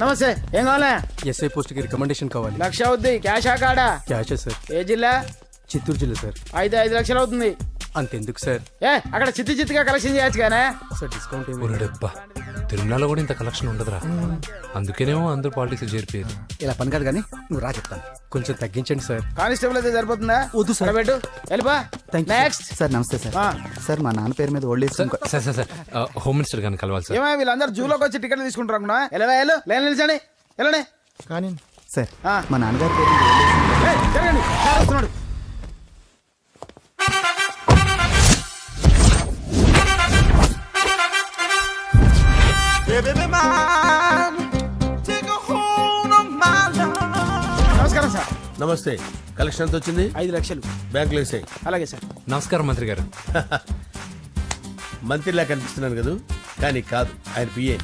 నమస్తే. ఏం కావాలా? ఎస్ఐ పోస్ట్ కి రికమెండేషన్ కావాలి. 1,00,000 అవుద్ది. క్యాషా కాడా? క్యాషే సార్. ఏ జిల్లా? చిత్తూరు జిల్లా సార్. అయితే 5 లక్షలు అవుతుంది. అంతెందుకు సార్? అక్కడ చిత్తుగా కలెక్షన్ చేయొచ్చు కానీ సార్ డిస్కౌంట్ ఏమి? ఒరేడబ్బా, తిరుమలలో కూడా ఇంత కలెక్షన్ ఉండదురా. అందుకేనేమో అందరూ పాలిటిక్స్ చేరిపోయారు. ఇలా పని కాదు కానీ నువ్వు రా చెప్తాను. కొంచెం తగ్గించండి సార్. కానిస్టేబుల్ అయితే సరిపోతుందా? వద్దు సార్. పెట్టు వెళ్ళిపా. నెక్స్ట్. సార్ నమస్తే సార్. సార్ మా నాన్న పేరు మీద old age sir sir sir home minister గారిని కలవాలి సార్. ఏమో వీళ్ళందరూ జూలోకి వచ్చి టికెట్లు తీసుకుంటారు అనుకున్నా. లైన్ నిలిచండి. వెళ్ళండి. కానీ సార్ మా నాన్నగారి పేరు మీద ఓల్డ్ ఏజ్ జరగండి. సార్ వస్తున్నాడు. నమస్కారం సార్. నమస్తే. కలెక్షన్ ఎంత వచ్చింది? 5 లక్షలు. బ్యాంకులో వేసాయి. అలాగే సార్. నమస్కారం మంత్రి గారు. మంత్రిలా కనిపిస్తున్నాను కదా, కానీ కాదు, ఆయన పిఏ.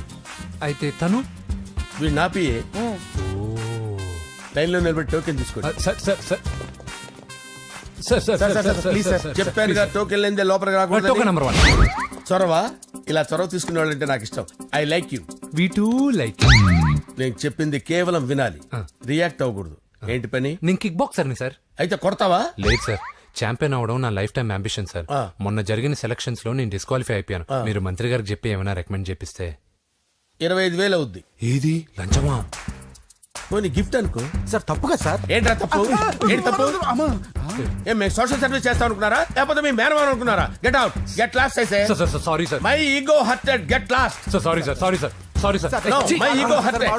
అయితే తను వీడు నా పిఏ. లైన్లో నిలబడి టోకెన్ తీసుకోండి. Sir sir sir sir sir please sir. చెప్పానుగా, టోకెన్ లేనిదే లోపలికి టోకెన్ రాకూడదు. నెంబర్ 1. చొరవ. ఇలా చొరవ తీసుకునే వాళ్ళంటే నాకు ఇష్టం. I like you. We two like. నేను చెప్పింది కేవలం వినాలి, రియాక్ట్ అవ్వకూడదు. ఏంటి పని? నేను కిక్ బాక్సర్ని సార్. అయితే కొడతావా? లేదు సార్, ఛాంపియన్ అవడం నా లైఫ్ టైం అంబిషన్ సార్. మొన్న జరిగిన సెలక్షన్స్ లో నేను డిస్క్వాలిఫై అయిపోయాను. మీరు మంత్రి గారికి చెప్పి ఏమైనా రికమెండ్ చేపిస్తే. 25,000 అవుద్ది. ఏది లంచమా? పోనీ గిఫ్ట్ అనుకో. సార్ తప్పుగా సార్. ఏంట్రా తప్పు? ఏంటి తప్పు? ఏం మేము సోషల్ సర్వీస్ చేస్తాం అనుకున్నారా, లేకపోతే మీ మేనమాన్ అనుకున్నారా? గెట్ అవుట్, గెట్ లాస్ట్ అయితే. Sorry sir. My ego hurted, get lost. Sorry sir. Sorry sir. Sorry sir. My ego hurted.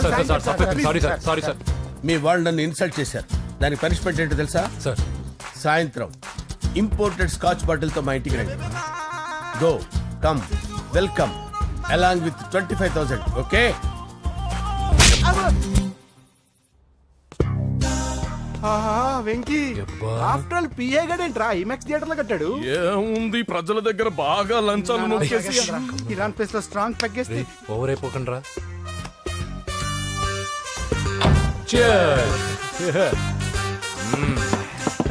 Sorry sir. Sorry sir. మీ వాళ్ళు నన్ను ఇన్సల్ట్ చేశారు. దానికి పనిష్మెంట్ ఏంటో తెలుసా? సార్ సాయంత్రం ఇంపోర్టెడ్ స్కాచ్ బాటిల్ తో మా ఇంటికి రండి. Go come welcome along with 25,000. Okay? Venky after all PA గడేంట్రా ఇమెక్స్ థియేటర్ లో కట్టాడు. ఏముంది, ప్రజల దగ్గర బాగా లంచాలు నొక్కేసి ఇరాన్ ప్లేస్ లో స్ట్రాంగ్ తగ్గేస్తే ఓవర్ అయిపోకండి రా.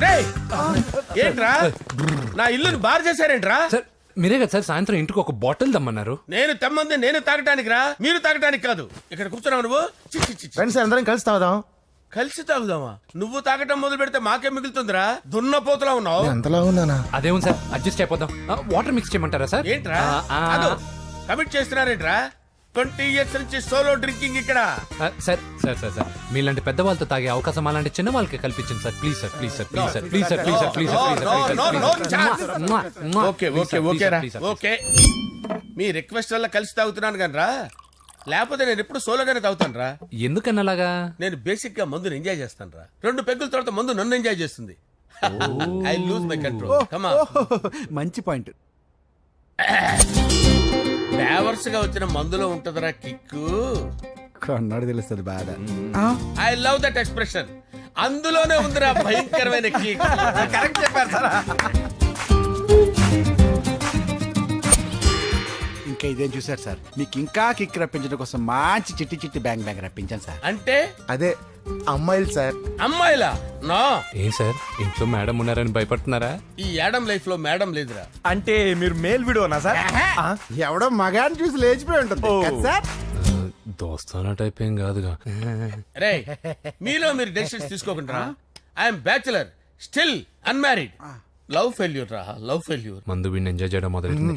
రేయ్, ఏంట్రా నా ఇల్లుని బార్ చేశారేంట్రా? సార్ మీరే కదా సార్ సాయంత్రం ఇంటికి ఒక బాటిల్ దమ్మన్నారు. నేను తెమ్మంది నేను తాగటానికి రా, మీరు తాగటానికి కాదు. ఇక్కడ కూర్చున్నావు నువ్వు. చి, చి, చి, చి. ఫ్రెండ్స్ అందరం కలిసి తాగుదాం. కలిసి తాగుదామా? నువ్వు తాగటం మొదలు పెడితే మాకే మిగులుతుందిరా. దున్నపోతులా ఉన్నావు. ఎంతలా ఉన్నానా? అదేమో సార్, అడ్జస్ట్ అయిపోదాం. వాటర్ మిక్స్ చేయమంటారా సార్? ఏంట్రా కమిట్ చేస్తున్నారేంట్రా? 20 years నుంచి సోలో డ్రింకింగ్ ఇక్కడ. సార్ సార్ సార్ సార్ మీలాంటి పెద్ద వాళ్ళతో తాగే అవకాశం అలాంటి చిన్న వాళ్ళకి కల్పించండి sir. Please sir, please sir, please sir, please sir, please sir, please sir, okay okay okay రా, ఓకే. మీ రిక్వెస్ట్ వల్ల కలిసి తాగుతున్నాను కానీ రా, లేకపోతే నేను ఎప్పుడు సోలోగానే తాగుతాను రా. ఎందుకన్నా అలాగా? నేను బేసిక్ గా మందుని ఎంజాయ్ చేస్తాను రా. 2 పెగ్గుల తర్వాత మందు నన్ను ఎంజాయ్ చేస్తుంది. I lose my control. Come on. మంచి పాయింట్. ఫ్లేవర్స్ గా వచ్చిన మందులో ఉంటదరా కిక్కు. కన్నాడు తెలుస్తుంది బాధ. I love that expression. అందులోనే ఉందిరా భయంకరమైన కిక్. కరెక్ట్ చెప్పారు సార్. ఇంకా ఇదేం చూసారు సార్, మీకు ఇంకా కిక్ రప్పించడం కోసం మంచి చిట్టి చిట్టి బ్యాంగ్ బ్యాంగ్ రప్పించాను సార్. అంటే అదే అమ్మాయిలు సార్. అమ్మాయిలా? నో. ఏం సార్ ఇంట్లో మేడం ఉన్నారని భయపడుతున్నారా? ఈ యాడమ్ లైఫ్ లో మేడం లేదురా. అంటే మీరు మేల్ వీడియోనా సార్? ఎవడో మగాన్ని చూసి లేచిపోయి ఉంటుంది కదా సార్. దోస్తానా టైప్ ఏం కాదుగా. రే, మీలో మీరు డెసిషన్స్ తీసుకోకుండా. I'm bachelor, still unmarried. Love failure రా, లవ్ ఫెయిల్యూర్. మందు వీడిని ఎంజాయ్ చేయడం మొదలైంది.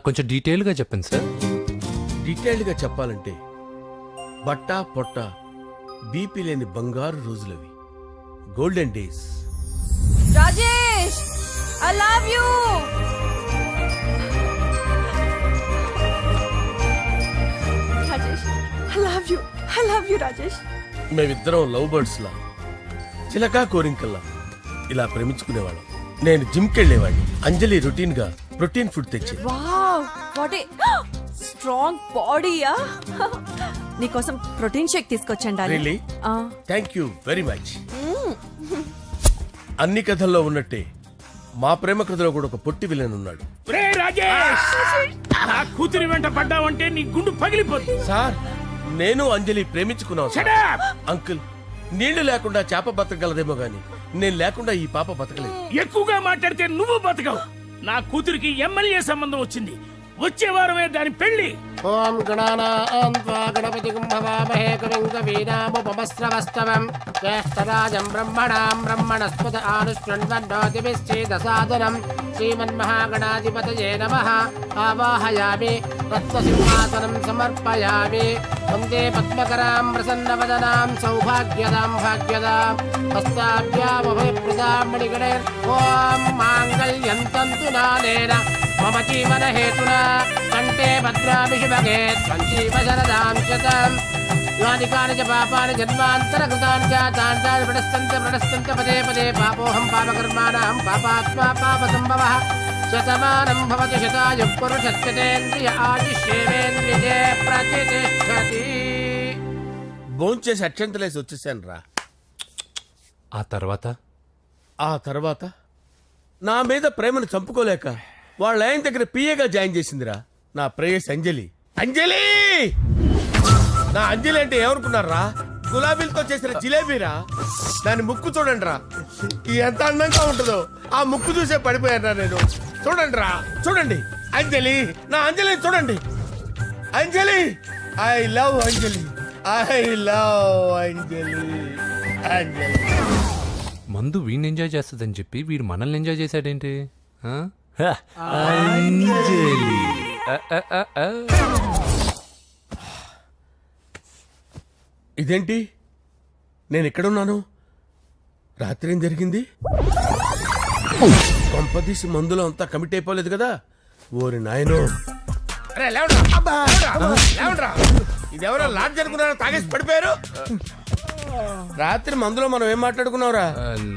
కొంచెం డీటెయిల్ గా చెప్పండి సార్. డీటెయిల్డ్ గా చెప్పాలంటే బట్టా పొట్ట బీపీ లేని బంగారు రోజులవి, golden days. Rajesh, I love you. Rajesh, I love you. I love you, Rajesh. మేమిద్దరం లవ్ బర్డ్స్ లా, చిలకా కోరింకల్లా ఇలా ప్రేమించుకునేవాళ్ళం. నేను జిమ్ కెళ్ళేవాడిని. అంజలి రొటీన్ గా ప్రోటీన్ ఫుడ్ తెచ్చి. వావ్, వాట్ ఏ స్ట్రాంగ్ బాడీయా. నీకోసం ప్రోటీన్ షేక్ తీసుకొచ్చండి. Really? Thank you very much. అన్ని కథల్లో ఉన్నట్టే మా ప్రేమ కథలో కూడా ఒక పొట్టి విలన్ ఉన్నాడు. కూతురి వెంట పడ్డావంటే నీ గుండు పగిలిపోతుంది. సార్, నేను అంజలి ప్రేమించుకున్నాను సార్. అంకుల్, నీళ్లు లేకుండా చేప బతకగలదేమో గాని నేను లేకుండా ఈ పాప బతకలేదు. ఎక్కువగా మాట్లాడితే నువ్వు బతకవు. నా కూతురికి ఎమ్మెల్యే సంబంధం వచ్చింది. వచ్చే వారమే దాని పెళ్లి. ఓం గణానాం త్వా గణపతిం భవామహే కవిం కవీనాముపమస్రవస్తవం జ్యేష్ఠరాజం బ్రహ్మణాం బ్రహ్మణస్పద ఆనుష్ణ్వన్నోతిభిశ్చేదసాదనం శ్రీమన్మహాగణాధిపతయే నమః ఆవాహయామి రత్నసింహాసనం సమర్పయామి వందే పద్మకరాం ప్రసన్నవదనాం సౌభాగ్యదాం భాగ్యదాం హస్తాభ్యామభయప్రదాం మణిగణే ఓం మాంగళ్యం తంతు నానేన మమ జీవన హేతునా కంటే భద్రామి శుభగే త్వంజీవ శరదాం శతం యాని కాని చ పాపాని జన్మాంతరకృతాని జాతాని ప్రణశ్యంత పదే పదే పాపోహం పాపకర్మాణం పాపాత్మా పాపసంభవః శతమానం భవతి శతాయుః పురుషస్యతేంద్రియ ఆయుష్యేవేంద్రియే ప్రతిష్టతి. భోంచేసి అక్షంతలేసి వచ్చేసాను రా. ఆ తర్వాత నా మీద ప్రేమను చంపుకోలేక వాళ్ళ ఆయన దగ్గర పిఏగా జాయిన్ చేసిందిరా నా ప్రేయస్ అంజలి. అంజలి నా అంజలి అంటే ఏమనుకున్నారా? గులాబీలతో చేసిన జిలేబీరా. దాని ముక్కు చూడండి రా, ఎంత అందంగా ఉంటుందో. ఆ ముక్కు చూసే పడిపోయారా నేను. చూడండి రా, చూడండి అంజలి, నా అంజలి చూడండి. Anjali, I love Anjali, I love Anjali. Anjali మందు వీడిని ఎంజాయ్ చేస్తుందని చెప్పి వీడు మనల్ని ఎంజాయ్ చేశాడేంటి? ఆ? ఇదేంటి, నేను ఎక్కడున్నాను? రాత్రి ఏం జరిగింది? కొంపదీసి మందులో అంతా కమిట్ అయిపోలేదు కదా? ఓరి నాయనో. అరే లేవండ్రా, లేవండ్రా. ఇదెవరో లాడ్జ్ అనుకున్నారో తాగేసి పడిపోయారు. రాత్రి మందులో మనం ఏం మాట్లాడుకున్నావురా?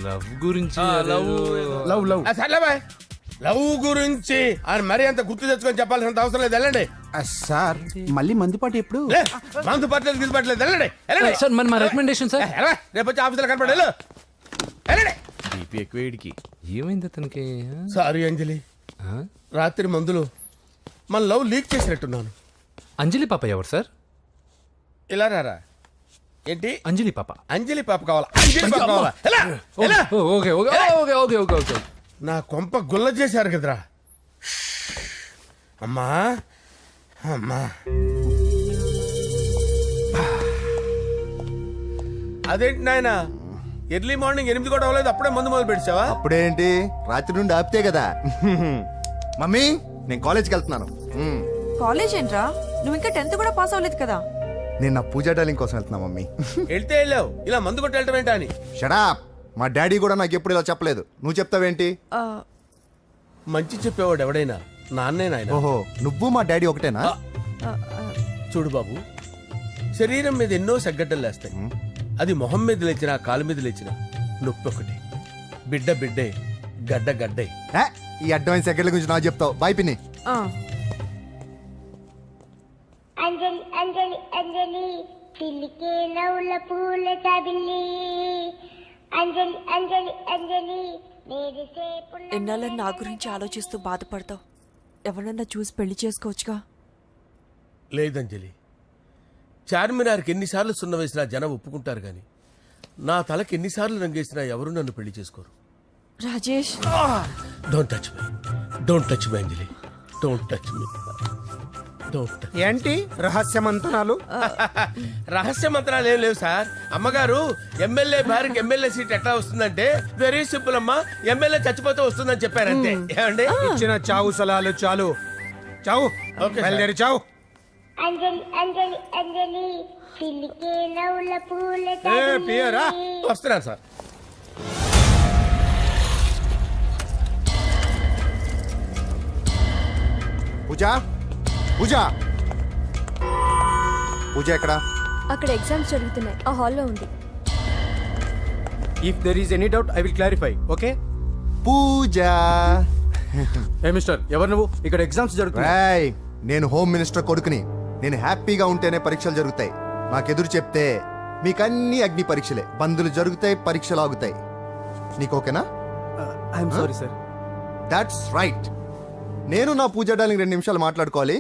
లవ్ గురించి లవ్ లవ్ సర్లే బాయ్, లవ్ గురించి అని మరీ అంత గుర్తు తెచ్చుకొని చెప్పాల్సినంత అవసరం లేదు. వెళ్ళండి. సార్ మళ్ళీ మందుపాటి ఎప్పుడు? లే, మందు పట్టలేదు గిల్లు పట్టలేదు. వెళ్ళండి, వెళ్ళండి. సార్ మరి మా రికమెండేషన్ సార్. ఎలా? రేపు వచ్చి ఆఫీసులో కనపడి వెళ్ళు. వెళ్ళండి. బీపీ ఎక్కువ వీడికి. ఏమైంది అతనికి? సారీ అంజలి, రాత్రి మందులో మన లవ్ లీక్ చేసినట్టున్నాను. అంజలి పాప ఎవరు సార్? ఇలా రారా. ఏంటి అంజలి పాప? అంజలి పాప కావాలా? అంజలి పాప కావాలా? ఎలా? ఎలా? Okay okay okay okay okay okay. నా కొంప గుల్ల చేశారు కదరా. అమ్మా అమ్మా, అదేంటి నాయన, ఎర్లీ మార్నింగ్ 8 కూడా అవ్వలేదు, అప్పుడే మందు మొదలు పెడిచావా? అప్పుడేంటి, రాత్రి నుండి ఆపితే కదా. మమ్మీ, నేను కాలేజ్కి వెళ్తున్నాను. కాలేజ్ ఏంట్రా, నువ్వు ఇంకా 10th కూడా పాస్ అవ్వలేదు కదా. నేను నా పూజా డాలింగ్ కోసం వెళ్తున్నా మమ్మీ. వెళ్తే వెళ్ళావు, ఇలా మందు కొట్టి వెళ్ళటం ఏంటా అని. షడా, మా డాడీ కూడా నాకు ఎప్పుడు ఇలా చెప్పలేదు. నువ్వు చెప్తావేంటి? మంచి చెప్పేవాడు ఎవడైనా నాన్నే నాయన. ఓహో, నువ్వు మా డాడీ ఒకటేనా? చూడు బాబు, శరీరం మీద ఎన్నో సగ్గడ్డలు లేస్తాయి. అది మొహం మీద లేచినా కాలు మీద లేచినా నొప్పి ఒకటి. బిడ్డ బిడ్డే, గడ్డ గడ్డే. ఈ అడ్వాన్స్ సెకండ్ల గురించి నాకు చెప్తావు. బాయ్ పిన్ని. అంజలి అంజలి అంజలి పిల్లికే నవ్వుల పూల తబిల్లి. అంజలి అంజలి అంజలి ఎన్నాళ్ళ నా గురించి ఆలోచిస్తూ బాధపడతావు. ఎవరన్నా చూసి పెళ్లి చేసుకోవచ్చుగా. లేదంజలి, చార్మినార్కి ఎన్నిసార్లు సున్న వేసినా జనం ఒప్పుకుంటారు గాని నా తలకి ఎన్నిసార్లు రంగేసినా ఎవరు నన్ను పెళ్లి చేసుకోరు. Rajesh, don't touch me, don't touch me Anjali, don't touch me, don't touch. ఏంటి రహస్య మంతనాలు? రహస్య మంత్రాలు ఏం లేవు సార్. అమ్మగారు ఎమ్మెల్యే భార్యకి ఎమ్మెల్యే సీట్ ఎట్లా వస్తుందంటే వెరీ సింపుల్ అమ్మా, ఎమ్మెల్యే చచ్చిపోతే వస్తుందని చెప్పారంతే. ఏమండి? ఇచ్చిన చావు సలాలు చాలు. చావు, బయలుదేరి చావు. అంజలి అంజలి అంజలి పిల్లికే నవ్వుల పూల పియరా వస్తున్నాను సార్. పూజ, పూజ, పూజ ఎక్కడ? అక్కడ ఎగ్జామ్స్ జరుగుతున్నాయి, ఆ హాల్లో ఉంది. If there is any doubt I will clarify. Okay? Pooja. ఏ మిస్టర్, ఎవరు నువ్వు? ఇక్కడ ఎగ్జామ్స్ జరుగుతున్నాయి. నేను హోమ్ మినిస్టర్ కొడుకుని. నేను హ్యాపీగా ఉంటేనే పరీక్షలు జరుగుతాయి. నాకెదురు చెప్తే మీకన్నీ అగ్ని పరీక్షలే. బందులు జరుగుతాయి, పరీక్షలు ఆగుతాయి. నీకు ఓకేనా? I'm sorry sir. That's right. నేను నా పూజ డార్లింగ్ 2 నిమిషాలు మాట్లాడుకోవాలి.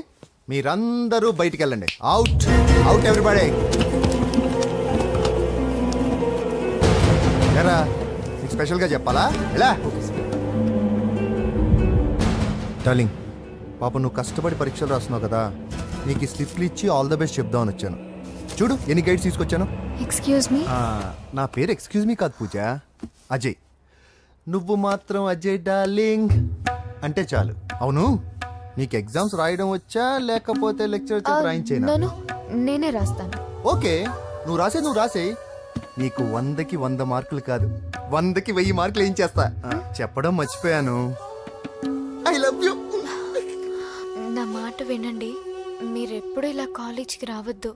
మీరందరూ బయటికి వెళ్ళండి. Out, out everybody. ఎరా, నీకు స్పెషల్గా చెప్పాలా? ఎలా డార్లింగ్, పాప నువ్వు కష్టపడి పరీక్షలు రాస్తున్నావు కదా, నీకు ఈ స్లిప్లు ఇచ్చి ఆల్ ద బెస్ట్ చెప్దామని వచ్చాను. చూడు ఎన్ని గైడ్స్ తీసుకొచ్చాను. Excuse me. నా పేరు ఎక్స్క్యూజ్ మీ కాదు పూజ, అజయ్. నువ్వు మాత్రం అజయ్ డార్లింగ్ అంటే చాలు. అవును, నీకు ఎగ్జామ్స్ రాయడం వచ్చా లేకపోతే లెక్చర్ రాయించేనా? నన్ను నేనే రాస్తాను. ఓకే, నువ్వు రాసేయి. నీకు 100కి 100 మార్కులు కాదు, 100కి 1000 మార్కులు ఏం చేస్తా. చెప్పడం మర్చిపోయాను, ఐ లవ్ యూ. నా మాట వినండి, మీరెప్పుడు ఇలా కాలేజ్కి రావద్దు.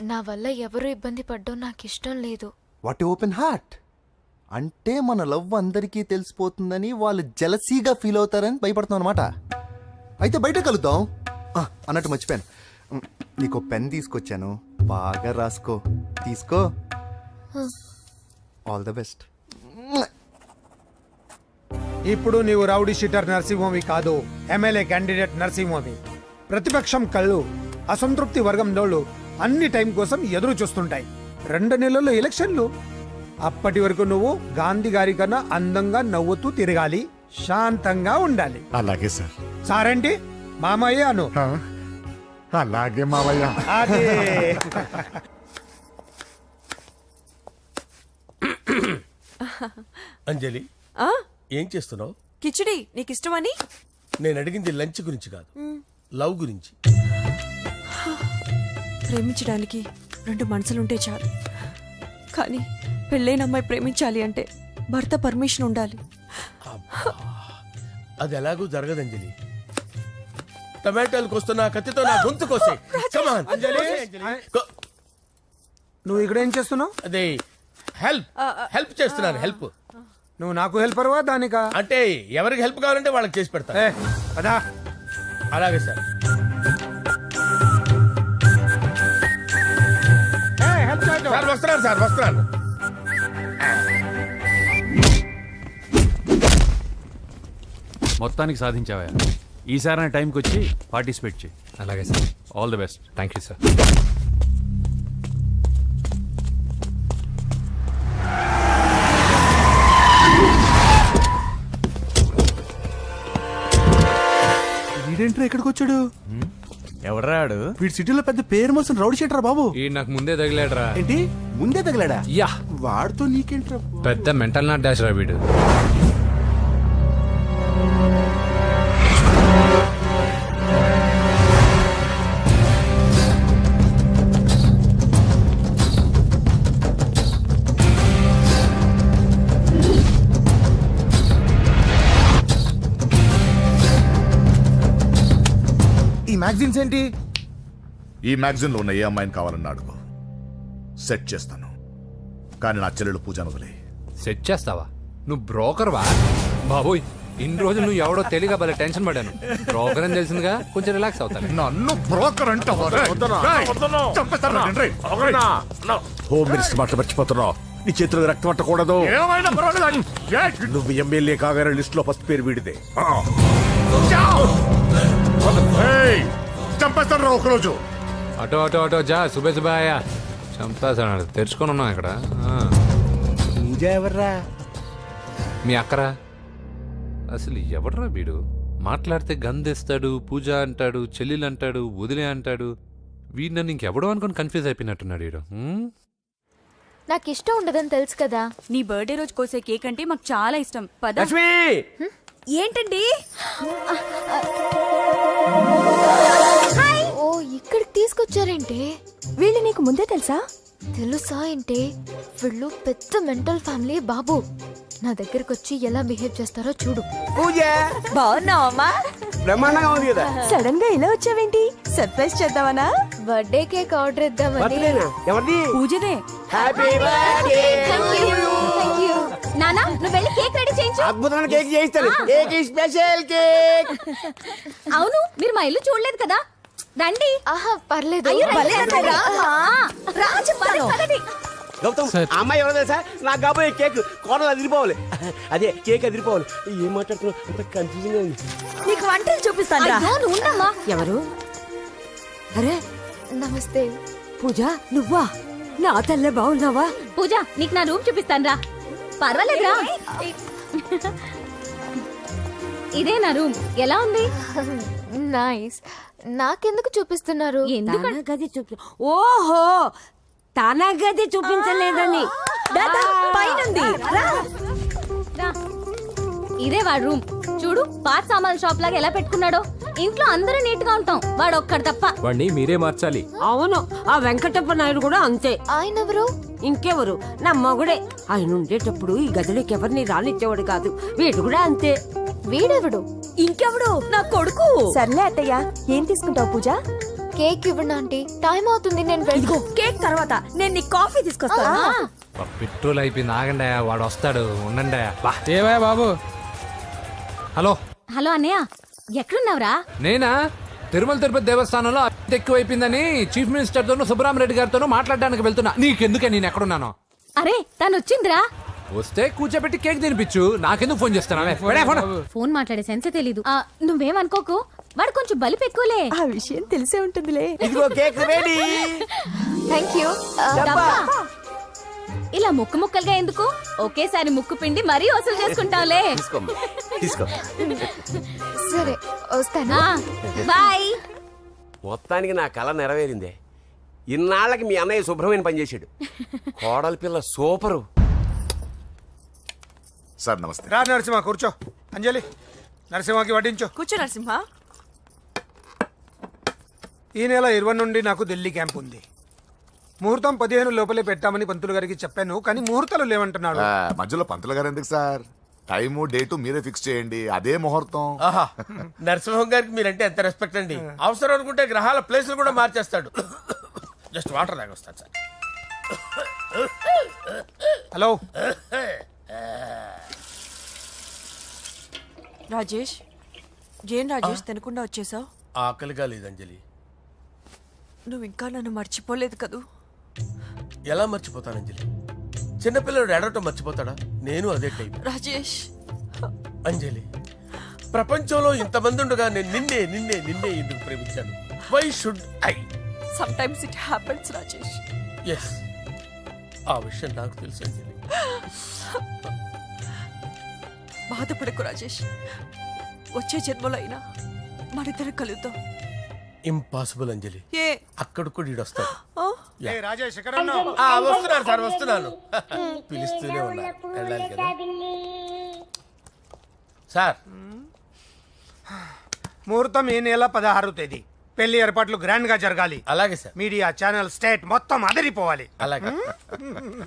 నా వల్ల ఎవరు ఇబ్బంది పడ్డం నాకు ఇష్టం లేదు. వాట్ ఓపెన్ హార్ట్ అంటే మన లవ్ అందరికీ తెలిసిపోతుందని వాళ్ళు జలసీగా ఫీల్ అవుతారని భయపడుతున్నాం అనమాట. అయితే బయట కలుద్దాం. అన్నట్టు మర్చిపోయాను, నీకు పెన్ తీసుకొచ్చాను, బాగా రాసుకో. తీసుకో. All the best. ఇప్పుడు నీవు రౌడీ షీటర్ నరసింహమి కాదు, ఎమ్మెల్యే క్యాండిడేట్ నరసింహమి. ప్రతిపక్షం కళ్ళు, అసంతృప్తి వర్గం నోళ్ళు అన్ని టైం కోసం ఎదురు చూస్తుంటాయి. 2 నెలల్లో ఎలక్షన్లు. అప్పటి వరకు నువ్వు గాంధీ గారి కన్నా అందంగా నవ్వుతూ తిరగాలి, శాంతంగా ఉండాలి. అలాగే సార్. సారేంటి మామయ్య అను. అలాగే మావయ్య. అదే. అంజలి, ఏం చేస్తున్నావు? కిచిడి నీకు ఇష్టమని. నేను అడిగింది లంచ్ గురించి కాదు, లవ్ గురించి. ప్రేమించడానికి 2 మనసులుంటే చాలు, కానీ పెళ్ళైన అమ్మాయి ప్రేమించాలి అంటే భర్త పర్మిషన్ ఉండాలి. అది ఎలాగూ జరగదు అంజలి. టమాటాలు కోస్తున్నా కత్తితో నా గొంతు కోసే. అంజలి, నువ్వు ఇక్కడ ఏం చేస్తున్నావు? అదే హెల్ప్ చేస్తున్నాను. హెల్ప్ నువ్వు నాకు హెల్పర్వా దానికా? అంటే ఎవరికి హెల్ప్ కావాలంటే వాళ్ళకి చేసి పెడతా. అదా. అలాగే సార్. సార్ వస్తున్నాను. మొత్తానికి సాధించావా? ఈసారి టైంకి వచ్చి పార్టిసిపేట్ చేయి. అలాగే sir. All the best. Thank you sir. వీడేంట్రా ఇక్కడికి వచ్చాడు? ఎవడ్రాడు? వీడి సిటీలో పెద్ద పేరు మోసిన రౌడీ షీటర్ బాబు. ఈ నాకు ముందే తగిలాడరా. ఏంటి ముందే తగిలాడా? యా, వాడితో నీకేంట్రా? పెద్ద మెంటల్ నాట్ డాష్ రా వీడు. ఈ మ్యాగజైన్స్ ఏంటి? ఈ మ్యాగజైన్ లో ఉన్న ఏ అమ్మాయిని కావాలని అడుగు, సెట్ చేస్తాను. కానీ నా చెల్లెలు పూజను వదిలే. సెట్ చేస్తావా? నువ్వు బ్రోకర్ వా? బాబోయ్, ఇన్ని రోజులు నువ్వు ఎవడో తెలియక భలే టెన్షన్ పడ్డాను. బ్రోకర్ అని తెలిసిందిగా కొంచెం రిలాక్స్ అవుతాను. నన్ను బ్రోకర్ అంటావా? హోమ్ మినిస్టర్ మాట మర్చిపోతున్నావు. నీ చేతులకు రక్తం పట్టకూడదు. నువ్వు ఎమ్మెల్యే కాగానే లిస్ట్ లో ఫస్ట్ పేరు వీడిదే. చంపేస్తాను రా ఒకరోజు. అటో జా సుబే సుబాయా చంపేస్తాడు. తెరుచుకొని ఉన్నాం ఇక్కడ. పూజ ఎవర్రా? మీ అక్కరా? అసలు ఎవడరా వీడు? మాట్లాడితే గంధేస్తాడు, పూజ అంటాడు, చెల్లెలు అంటాడు, వదిలే అంటాడు. వీడు నన్ను ఇంకెవడో అనుకుని కన్ఫ్యూజ్ అయిపోయినట్టున్నాడు వీడు. నాకు ఇష్టం ఉండదని తెలుసు కదా. నీ బర్త్డే రోజు కోసే కేక్ అంటే మాకు చాలా ఇష్టం. పద. ఏంటండి? ఓ, ఇక్కడికి తీసుకొచ్చారేంటి? వీళ్ళు నీకు ముందే తెలుసా? తెలుసా ఏంటి? వీళ్ళు పెద్ద మెంటల్ ఫ్యామిలీ బాబు. నా దగ్గరకు వచ్చి ఎలా బిహేవ్ చేస్తారో చూడు. పూజ బాగున్నావమ్మా? బ్రహ్మాండంగా ఉంది కదా. సడన్ గా ఇలా వచ్చావేంటి? సర్ప్రైజ్ చేద్దామనా? బర్త్డే కేక్ ఆర్డర్ ఇద్దామని. ఎవరిది? పూజదే. Happy birthday. థాంక్యూ. నానా, నువ్వు వెళ్ళి కేక్ రెడీ చేయించు. అద్భుతమైన కేక్ చేయిస్తాను. Cake special cake. అవును, మీరు మా ఇల్లు చూడలేదు కదా. రండి. ఆహా, పర్లేదు. గౌతమ్, ఆ అమ్మాయి ఎవరో తెలుసా? నాకు కాబోయే కేక్ కోడలు అదిరిపోవాలి. అదే కేక్ అదిరిపోవాలి. ఏం మాట్లాడుతున్నావు? అంత కన్ఫ్యూజింగ్ ఉంది. నీకు వంటలు చూపిస్తాను. ఎవరు? అరే నమస్తే. పూజ, నువ్వా? నా తల్లే బాగున్నావా? పూజ, నీకు నా రూమ్ చూపిస్తాను రా. పర్వాలేదురా. ఇదే నా రూమ్. ఎలా ఉంది? నైస్. నాకెందుకు చూపిస్తున్నారు తన గది చూపి ఓహో తన గది చూపించలేదని పైనుంది. ఇదే వాడు రూమ్ చూడు పాత సామాన్ షాప్ లాగా ఎలా పెట్టుకున్నాడో ఇంట్లో అందరూ నీట్ గా ఉంటాం వాడు ఒక్కడు తప్ప వాడిని మీరే మార్చాలి. అవును ఆ వెంకటప్ప నాయుడు కూడా అంతే ఆయన ఎవరు ఇంకెవరు నా మగుడే ఆయన ఉండేటప్పుడు ఈ గదిలోకి ఎవరిని రానిచ్చేవాడు కాదు వీడు కూడా అంతే వీడెవడు ఇంకెవడు నా కొడుకు. సర్లే అత్తయ్య ఏం తీసుకుంటావు పూజ కేక్ ఇవ్వండి ఆంటీ టైం అవుతుంది నేను ఇదిగో కేక్ తర్వాత నేను నీ కాఫీ తీసుకొస్తాను. పెట్రోల్ అయిపోయింది, ఆగండి, వాడు వస్తాడు, ఉండండి. బా. ఏవా బాబు? హలో హలో అన్నయ్య ఎక్కడున్నావురా నేనా తిరుమల తిరుపతి దేవస్థానంలో అత్యంత ఎక్కువైపోయిందని చీఫ్ మినిస్టర్ తోనూ సుబ్బరామరెడ్డి గారితోనూ మాట్లాడడానికి వెళ్తున్నా. నీకెందుకే నేను ఎక్కడున్నాను? అరే తను వచ్చిందిరా వస్తే కూర్చోబెట్టి కేక్ తినిపించు, నాకెందుకు ఫోన్ చేస్తున్నావే? ఫోన్ మాట్లాడే సెన్స్ తెలీదు నువ్వేమనుకోకు వాడు కొంచెం బలిపు ఎక్కువలే ఆ విషయం తెలిసే ఉంటుందిలే. ఇదిగో కేక్ రెడీ. థ్యాంక్ యూ డబ్బా. ఇలా ముక్కు ముక్కలుగా ఎందుకు ఒకేసారి ముక్కు పిండి మరీ వసూలు చేసుకుంటావులే తీసుకో. సరే వస్తాను బాయ్ మొత్తానికి నా కళ నెరవేరిందే. ఇన్నాళ్ళకి మీ అన్నయ్య శుభ్రమైన పనిచేశాడు. కోడలి పిల్ల సూపరు. సార్ నమస్తే. రా నరసింహ కూర్చో. అంజలి నరసింహకి వడ్డించు. కూర్చో నరసింహ. ఈ నెల 20 నుండి నాకు ఢిల్లీ క్యాంప్ ఉంది. ముహూర్తం 15 లోపలే పెట్టామని పంతులు గారికి చెప్పాను, కానీ ముహూర్తాలు లేవంటున్నాడు. మధ్యలో పంతులు గారు ఎందుకు సార్? టైము డేటు మీరే ఫిక్స్ చేయండి, అదే ముహూర్తం. ఆహా నరసింహం గారికి మీరంటే ఎంత రెస్పెక్ట్ అండి. అవసరం అనుకుంటే గ్రహాల ప్లేసులు కూడా మార్చేస్తాడు. జస్ట్ వాటర్ తాగొస్తాను సార్. హలో రాజేష్, ఏం రాజేష్ తినకుండా వచ్చేసావు? ఆకలిగా లేదు అంజలి. నువ్వు ఇంకా నన్ను మర్చిపోలేదు కదూ? ఎలా మర్చిపోతాను అంజలి? చిన్నపిల్లడు ఏడవటం మర్చిపోతాడా? నేను అదే టైప్. రాజేష్ అంజలి ప్రపంచంలో ఇంతమంది ఉండగా నేను నిన్నే నిన్నే నిన్నే ఎందుకు ప్రేమించాను? Why should I? Sometimes it happens Rajesh. Yes ఆ విషయం నాకు తెలుసు అంజలి. బాధపడకు రాజేష్, వచ్చే జన్మలో అయినా మనిద్దరం కలుద్దాం. ఇంపాసిబుల్ అంజలి. ఏ అక్కడ కూడా ఈడు వస్తాడు. ఆ? ఏ రాజేష్ ఎక్కడ ఉన్నావు? వస్తున్నాను సార్ వస్తున్నాను. పిలుస్తూనే ఉన్నారు, వెళ్ళాలి కదా సార్. ముహూర్తం ఈ నెల 16వ తేదీ. పెళ్లి ఏర్పాట్లు గ్రాండ్ గా జరగాలి. అలాగే సార్. మీడియా ఛానల్ స్టేట్ మొత్తం అదిరిపోవాలి. అలాగే.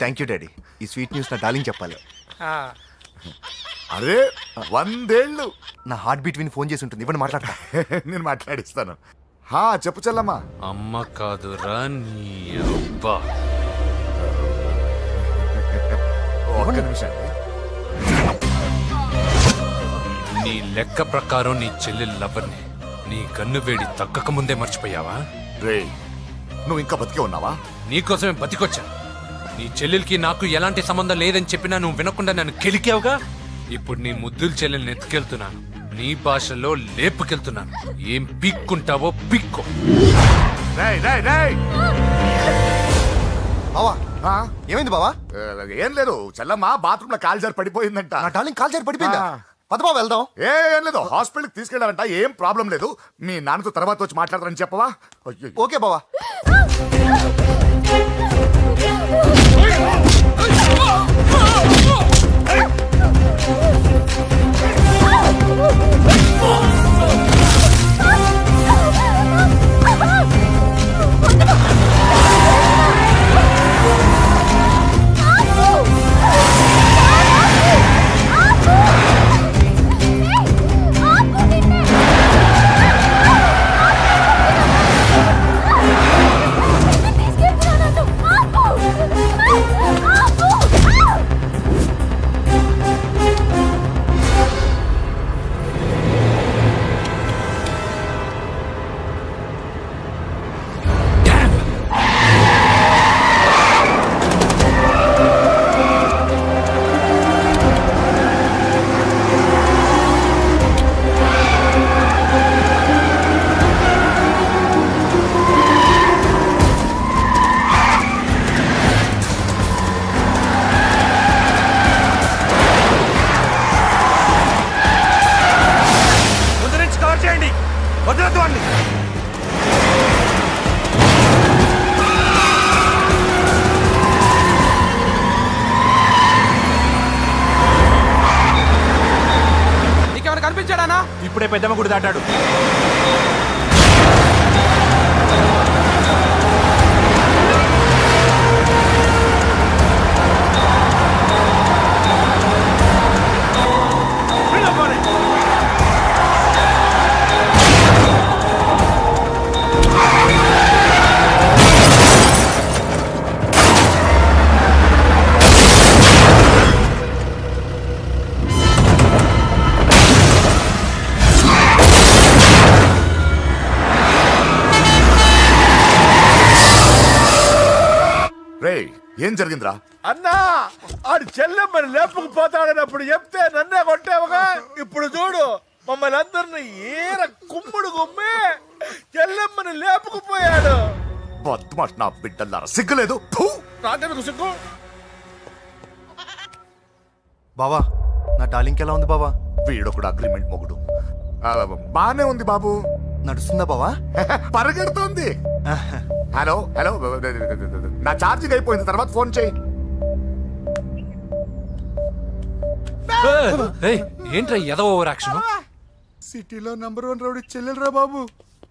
Thank you daddy. ఈ స్వీట్ న్యూస్ నా డార్లింగ్ చెప్పాలి. ఆ, అరే 100 ఏళ్ళు. నా హార్ట్ బీట్ విని ఫోన్ చేసి ఉంటుంది, ఇవ్వండి మాట్లాడతా. నేను మాట్లాడిస్తాను. హా చెప్పు చెల్లమ్మా. అమ్మ కాదురా నీ అబ్బా. ఒక్క నిమిషం. నీ లెక్క ప్రకారం నీ చెల్లెలు లవర్ని నీ కన్ను వేడి తగ్గక ముందే మర్చిపోయావా? రే నువ్వు ఇంకా బతికే ఉన్నావా? నీకోసమే బతికొచ్చా. నీ చెల్లెలకి నాకు ఎలాంటి సంబంధం లేదని చెప్పినా నువ్వు వినకుండా నన్ను కెలికావుగా. ఇప్పుడు నీ ముద్దుల చెల్లెల్ని ఎత్తుకెళ్తున్నాను, నీ భాషలో లేపుకెళ్తున్నాను. ఏం పీక్కుంటావో పీక్కో. రేయ్ రేయ్ రేయ్. బావా ఆ? ఏమైంది బావా? ఏం లేదు, చెల్లమ్మ బాత్రూమ్ లో కాలు జారి పడిపోయిందంట. నా డార్లింగ్ కాల్ జారి పడిపోయిందా? ఆ. పద బావ వెళ్దాం. ఏం లేదు, హాస్పిటల్కి తీసుకెళ్ళారంట. ఏం ప్రాబ్లం లేదు. మీ నాన్నతో తర్వాత వచ్చి మాట్లాడతారని చెప్పవా? అయ్యో. ఓకే బావా. పెద్దమ్మ గుడి దాటాడు. రే ఏం జరిగిందిరా? అన్నా ఆడు చెల్లెమ్మని లేపుకుపోతాడనప్పుడు చెప్తే నన్నే కొట్టావుగా. ఇప్పుడు చూడు మమ్మల్ని అందరిని ఏర కుమ్ముడు గుమ్మి చెల్లెమ్మని లేపుకుపోయాడు. బద్మాష్ నా బిడ్డల్లారా, సిగ్గులేదు? ఫు! నాకెందుకు సిగ్గు? బావా నా డార్లింగ్ ఎలా ఉంది బావా? వీడొకడు అగ్రిమెంట్ మొగుడు. బానే ఉంది బాబు. నడుస్తుందా బావా? పరిగెడుతోంది. హలో హలో, నా ఛార్జింగ్ అయిపోయింది, తర్వాత ఫోన్ చేయి. ఏయ్, ఏంట్రా ఎదవ ఓవర్ యాక్షన్? సిటీలో నంబర్ 1 రౌడీ చెల్లెలరా బాబు.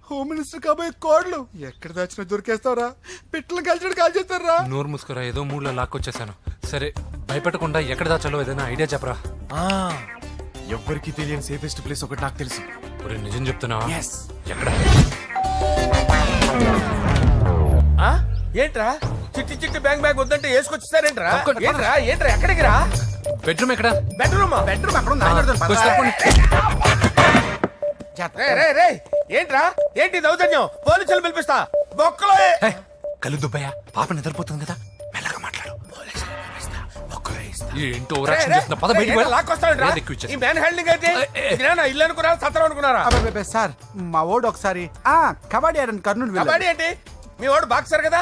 హోమ్ మినిస్టర్ కాబోయే కోడ్లు ఎక్కడ దాచినా దొరికేస్తావరా? పిట్టలు కలిసి కాల్ చేస్తారా? నోరు మూసుకురా, ఏదో మూడ్లో లాక్కొచ్చేసాను. సరే, భయపెట్టకుండా ఎక్కడ దాచాలో ఏదైనా ఐడియా చెప్పరా. ఎవ్వరికి తెలియని సేఫెస్ట్ ప్లేస్ ఒకటి నాకు తెలుసు. ఒరే, నిజం చెప్తున్నావా? ఎక్కడ? ఆ? ఏంట్రా చిట్టి చిట్టి బ్యాంగ్ బ్యాగ్ వద్దంటే వేసుకొచ్చేసారేంట్రా? ఏంట్రా ఏంట్రా ఎక్కడికి రా? బెడ్రూమ్ ఎక్కడ? బెడ్రూమ్ అక్కడ ఏంట్రా ఏంటి దౌర్జన్యం? పోలీసులు పిలిపిస్తా. బొక్కలో కళ్ళు దుబ్బయ్యా, పాప నిద్రపోతుంది కదా, మెల్లగా మాట్లాడు. ఏంటో ఓవర్ యాక్షన్ చేస్తున్నా, పద బయటికి వెళ్ళు. లాక్కొస్తాడంట్రా ఏది ఎక్కువ ఇచ్చేస్తా. ఈ మ్యాన్ హ్యాండింగ్ అయితే ఇదేనా ఇల్లు అనుకున్నారా, సత్రం అనుకున్నారా? సార్ మా ఓడు ఒకసారి కబడ్డీ ఆడని కర్నూలు కబడ్డీ ఏంటి? మీ వాడు బాక్సర్ కదా?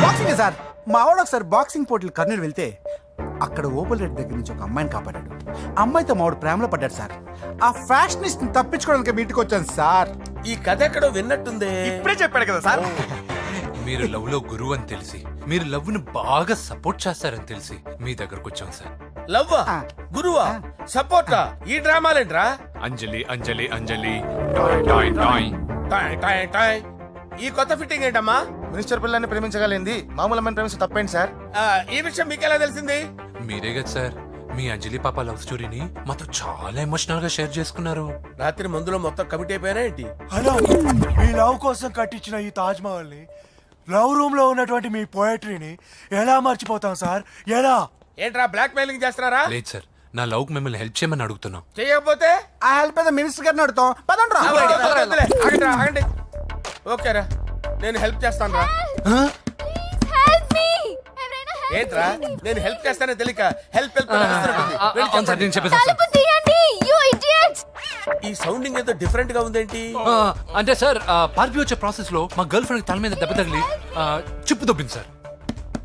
Boxing sir. మా వాడు ఒకసారి బాక్సింగ్ పోటీలు కర్నూలు వెళ్తే అక్కడ ఓపెల్ రెడ్డి దగ్గర నుంచి ఒక అమ్మాయిని కాపాడాడు. అమ్మాయితో మావాడు ప్రేమలో పడ్డాడు సార్. ఆ ఫ్యాషనిస్ట్ తప్పించుకోవడానికి మీటికి వచ్చాను సార్. ఈ కథ ఎక్కడో విన్నట్టుంది. ఇప్పుడే చెప్పాడు కదా సార్. మీరు లవ్ లో గురువు అని తెలిసి, మీరు లవ్ ను బాగా సపోర్ట్ చేస్తారని తెలిసి మీ దగ్గరకు వచ్చాం సార్. లవ్వా గురువా సపోర్టా? ఈ డ్రామాలేంట్రా? Anjali Anjali Anjali toy toy toy. Toy toy toy. ఈ కొత్త ఫిట్టింగ్ ఏంటమ్మా? మినిస్టర్ పిల్లని ప్రేమించగలిగింది మామూలు అమ్మని ప్రేమించి తప్పేంటి సార్? ఈ విషయం మీకెలా తెలిసింది? మీరే కదా సార్ మీ అంజలి పాప లవ్ స్టోరీని మాతో చాలా ఎమోషనల్ గా షేర్ చేసుకున్నారు. రాత్రి మందులో మొత్తం కమిటీ అయిపోయినా ఏంటి? హలో, మీ లవ్ కోసం కట్టించిన ఈ తాజ్ మహల్ ని, లవ్ రూమ్ లో ఉన్నటువంటి మీ పోయట్రీని ఎలా మర్చిపోతాం సార్? ఎలా? ఏంట్రా బ్లాక్ మెయిలింగ్ చేస్తున్నారా? లేదు సార్, నా లవ్ కు మిమ్మల్ని హెల్ప్ చేయమని అడుగుతున్నాం. చేయకపోతే ఆ హెల్ప్ అయితే మినిస్టర్ గారిని అడుగుతాం. పదండి రా. వద్దులే, ఆగండి రా, ఆగండి. ఓకేరా, నేను హెల్ప్ చేస్తాను రా. ఏంట్రా నేను హెల్ప్ చేస్తానే తెలియక హెల్ప్ హెల్ప్ అవును సార్, నేను చెప్పేసాను సార్. ఈ సౌండింగ్ ఏదో డిఫరెంట్ గా ఉందేంటి? అంటే సార్, పార్టీ వచ్చే ప్రాసెస్ లో మా గర్ల్ ఫ్రెండ్ తల మీద దెబ్బ తగిలి చిప్పు దొబ్బింది సార్.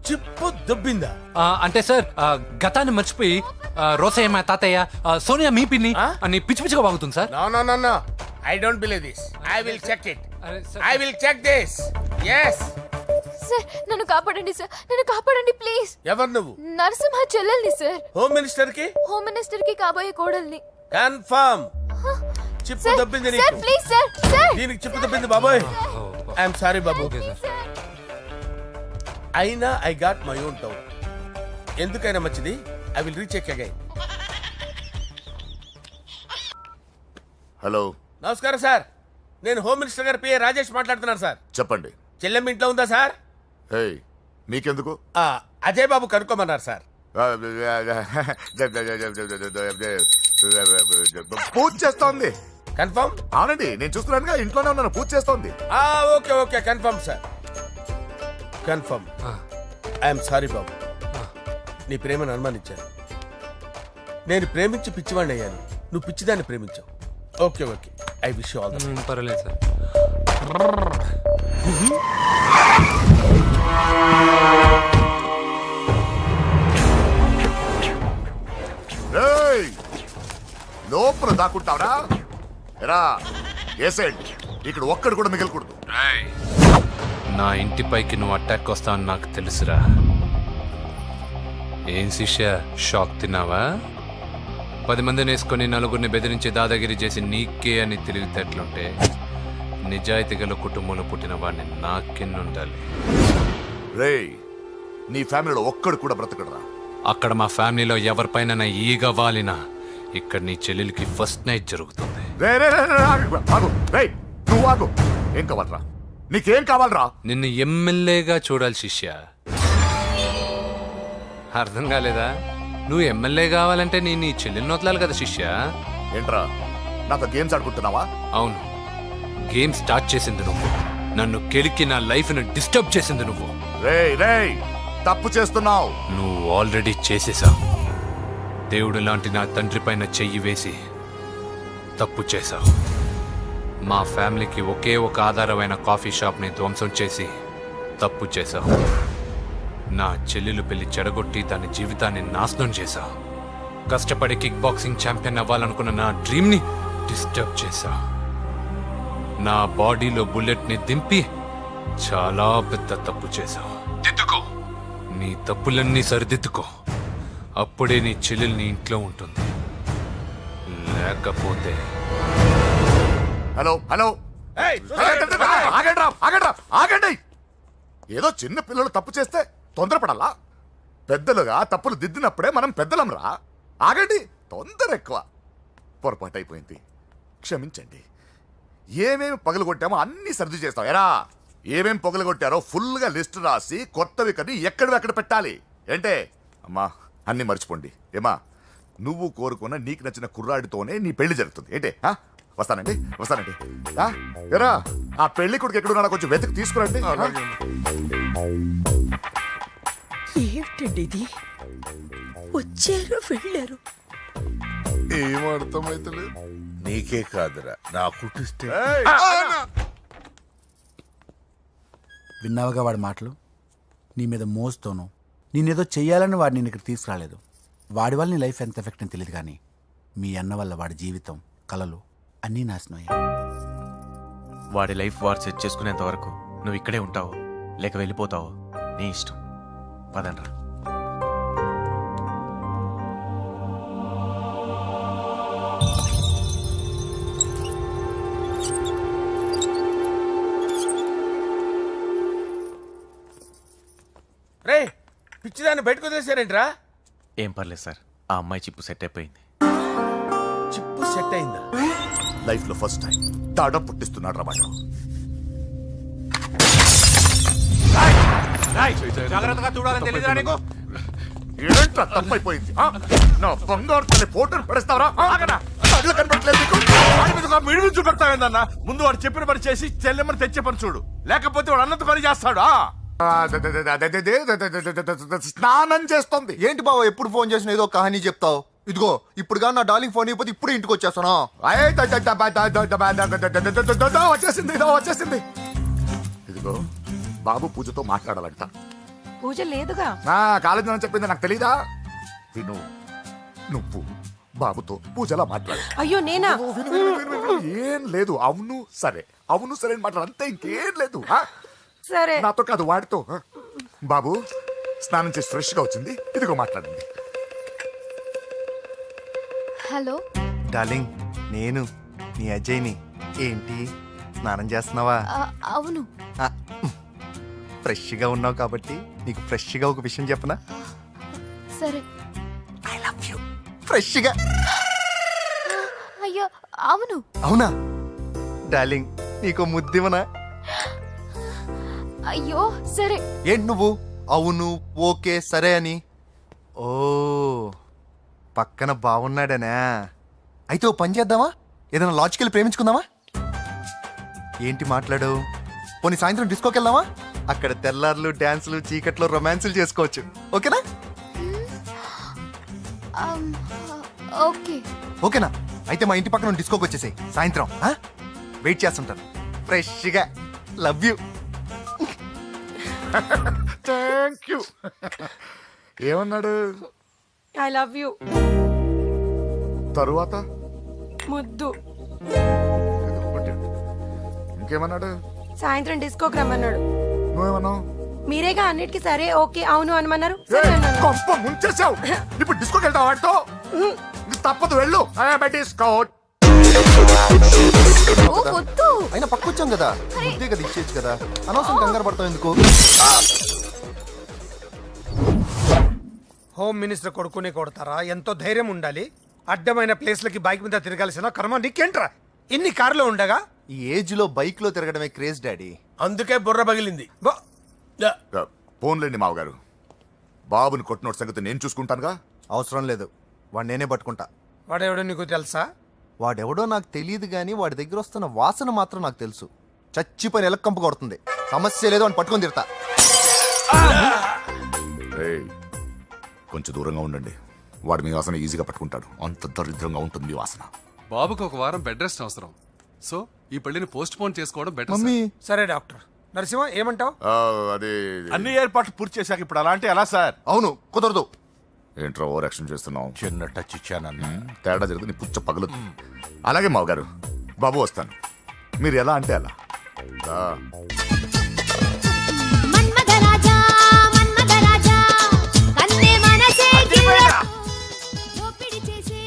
చిప్పు దొబ్బిందా? అంటే సార్, గతాన్ని మర్చిపోయి రోసయ్య తాతయ్య సోనియా మీ పిన్ని అని పిచ్చి పిచ్చిగా వాగుతుంది sir. No I don't believe this. I will check it. I will check this. yes sir నన్ను కాపాడండి సార్, నన్ను కాపాడండి ప్లీజ్. ఎవరు నువ్వు? నరసింహ చెల్లెల్ని సార్. హోమ్ మినిస్టర్ కి? హోమ్ మినిస్టర్ కి కాబోయే కోడల్ని. కన్ఫర్మ్. చిప్పు దొబ్బింది సార్ నీకు. Please sir. సార్ దీనికి చిప్పు దొబ్బింది బాబోయ్. ఐఎమ్ సారీ బాబు. Okay sir. అయినా I got my own town. ఎందుకైనా మంచిది, I will recheck again. Hello, నమస్కారం సార్, నేను హోమ్ మినిస్టర్ గారి పిఏ రాజేష్ మాట్లాడుతున్నాను సార్. చెప్పండి. చెల్లెమ్మ ఇంట్లో ఉందా సార్? హే, మీకెందుకు? అజయ్ బాబు కనుక్కోమన్నారు సార్. పూజ చేస్తోంది. కన్ఫర్మ్? అవునండి, నేను చూస్తున్నానుగా, ఇంట్లోనే ఉన్నాను, పూజ చేస్తోంది. Okay okay, confirm sir, confirm. I'm sorry బాబు, నీ ప్రేమను అనుమానించాను. నేను ప్రేమించి పిచ్చివాడిని అయ్యాను, నువ్వు పిచ్చిదాన్ని ప్రేమించావు. Okay okay, I wish you all the best. పర్వాలేదు సార్. లోపల దాక్కుంటావరా? ఎరా ఏసెంట్, ఇక్కడ ఒక్కడు కూడా మిగలకూడదు. నా ఇంటిపైకి నువ్వు అటాక్ వస్తావని నాకు తెలుసురా. ఏం శిష్య, షాక్ తిన్నావా? 10 మందిని వేసుకొని నలుగురిని బెదిరించి దాదాగిరి చేసి నీకే అని తెలివితేటలుంటే నిజాయితీ గల కుటుంబంలో పుట్టిన వాడిని నాకెన్నుండాలి. రేయ్, నీ ఫ్యామిలీలో ఒక్కడు కూడా బ్రతకడరా. అక్కడ మా ఫ్యామిలీలో ఎవరిపైన ఈగ వాలినా ఇక్కడ నీ చెల్లెలికి ఫస్ట్ నైట్ జరుగుతుంది. రే రే రే రే, ఆగు. రేయ్, నువ్వు ఆగు. ఏం కావాలరా? నీకేం కావాలరా? నిన్ను ఎమ్మెల్యేగా చూడాలి శిష్య. అర్థం కాలేదా? నువ్వు ఎమ్మెల్యే కావాలంటే నేను నీ చెల్లెల్ని వదలాలి కదా శిష్య. ఏంట్రా, నాతో గేమ్స్ ఆడుకుంటున్నావా? అవును, గేమ్ స్టార్ట్ చేసింది నువ్వు. నన్ను కెలికి నా లైఫ్ను డిస్టర్బ్ చేసింది నువ్వు. రేయ్ రేయ్, తప్పు చేస్తున్నావు. నువ్వు ఆల్రెడీ చేసేసావు. దేవుడు లాంటి నా తండ్రి పైన చెయ్యి వేసి తప్పు చేశావు. మా ఫ్యామిలీకి ఒకే ఒక ఆధారమైన కాఫీ షాప్ని ధ్వంసం చేసి తప్పు చేశావు. నా చెల్లెలు పెళ్లి చెడగొట్టి దాని జీవితాన్ని నాశనం చేశావు. కష్టపడి కిక్ బాక్సింగ్ ఛాంపియన్ అవ్వాలనుకున్న నా డ్రీమ్ని డిస్టర్బ్ చేశావు. నా బాడీలో బుల్లెట్ని దింపి చాలా పెద్ద తప్పు చేశావు. దిద్దుకో, నీ తప్పులన్నీ సరిదిద్దుకో. అప్పుడే నీ చెల్లెలు నీ ఇంట్లో ఉంటుంది. లేకపోతే హలో హలో, ఆగండి. ఏదో చిన్న పిల్లలు తప్పు చేస్తే తొందరపడాలా? పెద్దలుగా తప్పులు దిద్దినప్పుడే మనం పెద్దలంరా. ఆగండి, తొందర ఎక్కువ. పొరపాటు అయిపోయింది, క్షమించండి. ఏమేమి పగలగొట్టామో అన్ని సర్ది చేస్తాం. ఎరా, ఏమేమి పగలగొట్టారో ఫుల్గా లిస్ట్ రాసి కొత్తవి కని ఎక్కడివి పెట్టాలి. ఏంటే అమ్మా, అన్ని మర్చిపోండి. ఏమా, నువ్వు కోరుకున్న నీకు నచ్చిన కుర్రాడితోనే నీ పెళ్లి జరుగుతుంది. ఏంటే వస్తానండి. ఎరా, ఆ పెళ్లి కొడుకు ఎక్కడున్నాడో కొంచెం వెతికి తీసుకురండి. ఏమిటండి ఇది? వచ్చారు వెళ్ళారు. ఏం అర్థమైతలేదు. నీకే కాదురా, నా కుటిస్తే విన్నావుగా వాడి మాటలు. నీ మీద మోస్తోను నేనేదో చెయ్యాలని వాడు నేను ఇక్కడ తీసుకురాలేదు. వాడి వల్ల నీ లైఫ్ ఎంత ఎఫెక్ట్ అని తెలియదు, కానీ మీ అన్న వల్ల వాడి జీవితం, కలలు అన్నీ నాశనం అయ్యాయి. వాడి లైఫ్ వాడు సెట్ చేసుకునేంత వరకు నువ్వు ఇక్కడే ఉంటావు, లేక వెళ్ళిపోతావు, నీ ఇష్టం. పదండ్రా. రే, పిచ్చిదాన్ని బయటకు వదిలేశారేంట్రా? ఏం పర్లేదు సార్, ఆ అమ్మాయి చిప్పు సెట్ అయిపోయింది. చిప్పు సెట్ అయిందా? లైఫ్ లో ఫస్ట్ టైం తాడం పుట్టిస్తున్నాడు రా వాడు. జాగ్రత్తగా చూడాలని తెలియదురా నీకు? ఏంట్రా తప్పైపోయింది? నా బంగారు తల్లి ఫోటోలు పడేస్తావరా? కళ్ళు కనపడట్లేదు నీకు? వాడి మీద మిడిమి చూపెడతావేందన్నా? ముందు వాడు చెప్పిన పని చేసి చెల్లెమ్మని తెచ్చే పని చూడు, లేకపోతే వాడు అన్నంత పని చేస్తాడు. స్నానం చేస్తుంది. ఏంటి బావ ఎప్పుడు ఫోన్ చేసినా ఏదో కహానీ చెప్తావు? ఇదిగో ఇప్పుడు నా డార్లింగ్ ఫోన్ అయిపోతే ఇప్పుడు ఇంటికి వచ్చేస్తాను. వచ్చేసింది. ఇదిగో బాబు పూజతో మాట్లాడాలంట. పూజ లేదుగా. కాలేజీ అని చెప్పింది నాకు తెలీదా? విను, నువ్వు బాబుతో పూజలా మాట్లాడు. అయ్యో నేనా? ఏం లేదు. అవును సరే అని మాట్లాడు, అంతే, ఇంకేం లేదు. సరే. నాతో కాదు, వాడితో. బాబు స్నానం చేసి ఫ్రెష్ గా వచ్చింది, ఇదిగో మాట్లాడండి. హలో డార్లింగ్, నేను నీ అజయ్ని. ఏంటి స్నానం చేస్తున్నావా? అవును. ఫ్రెష్గా ఉన్నావు కాబట్టి నీకు ఫ్రెష్గా ఒక విషయం చెప్పనా? సరే. I love you. ఫ్రెష్గా. అయ్యో అవును. అవునా డార్లింగ్, నీకు ముద్దివనా? అయ్యో సరే. ఏంటి నువ్వు అవును ఓకే సరే అని? ఓ, పక్కన బాగున్నాడనా? అయితే ఓ పని చేద్దామా? ఏదైనా లాజికల్ ప్రేమించుకుందామా? ఏంటి మాట్లాడు? పోనీ సాయంత్రం డిస్కోకి వెళ్దామా? అక్కడ తెల్లార్లు డాన్సులు, చీకట్లో రొమాన్సులు చేసుకోవచ్చు. ఓకేనా? ఓకే. ఓకేనా? అయితే మా ఇంటి పక్కన డిస్కోకి వచ్చేసాయి సాయంత్రం. వెయిట్ చేస్తుంటాను ఫ్రెష్గా. Love you. Thank you. ఏమన్నాడు? I love you. తరువాత ముద్దు. ఇంకేమన్నాడు? సాయంత్రం డిస్కోకి రమ్మన్నాడు. నువ్వేమన్నావు? మీరేగా అన్నిటికీ సరే ఓకే అవును అనమన్నారు. సరే అన్నాను. కొంప ముంచేసావు. ఇప్పుడు డిస్కోకి వెళ్తావు వాడితో? తప్పదు వెళ్ళు బెటిస్కోట్. ఓ వద్దు. అయినా పక్కొచ్చాం కదా ఇదే కదా ఇచ్చేయచ్చు కదా అనవసరం కంగారు పడతావు ఎందుకు హోమ్ మినిస్టర్ కొడుకుని కొడతారా? ఎంతో ధైర్యం ఉండాలి. అడ్డమైన ప్లేస్లకి బైక్ మీద తిరగాల్సిన కర్మ నీకేంట్రా? ఇన్ని కార్లో ఉండగా ఈ ఏజ్ లో బైక్ లో తిరగడమే క్రేజ్ డాడీ అందుకే బుర్ర పగిలింది. బా- యా. ఫోన్లేండి మావగారు, బాబుని కొట్టినోటి సంగతి నేను చూసుకుంటానుగా. అవసరం లేదు వాడు నేనే పట్టుకుంటా వాడెవడో నీకు తెలుసా? వాడెవడో నాకు తెలియదు కానీ వాడి దగ్గర వస్తున్న వాసన మాత్రం నాకు తెలుసు. చచ్చిపోయిన ఎలక్కంపు కొడుతుంది. సమస్య లేదు అని పట్టుకొని తిడతా. రేయ్, కొంచెం దూరంగా ఉండండి. వాడు మీ వాసన ఈజీగా పట్టుకుంటాడు. అంత దరిద్రంగా ఉంటుంది మీ వాసన. బాబుకి ఒక వారం బెడ్ రెస్ట్ అవసరం. సో ఈ పెళ్లిని పోస్ట్ పోన్ చేసుకోవడం బెటర్. మమ్మీ సరే డాక్టర్. నరసింహ ఏమంటావు? అది అన్ని ఏర్పాట్లు పూర్తి చేశాక ఇప్పుడు అలాంటి ఎలా సార్? అవును కుదరదు. ఏంట్రా ఓవర్ యాక్షన్ చేస్తున్నావు? చిన్న టచ్ ఇచ్చానన్న. తేడా జరిగితే నీ పుచ్చ పగలు. అలాగే మావగారు, బాబు వస్తాను. మీరు ఎలా అంటే అలా. రా. మన్మథరాజా, మన్మథరాజా, కన్నే మనసే దోపిడి చేసే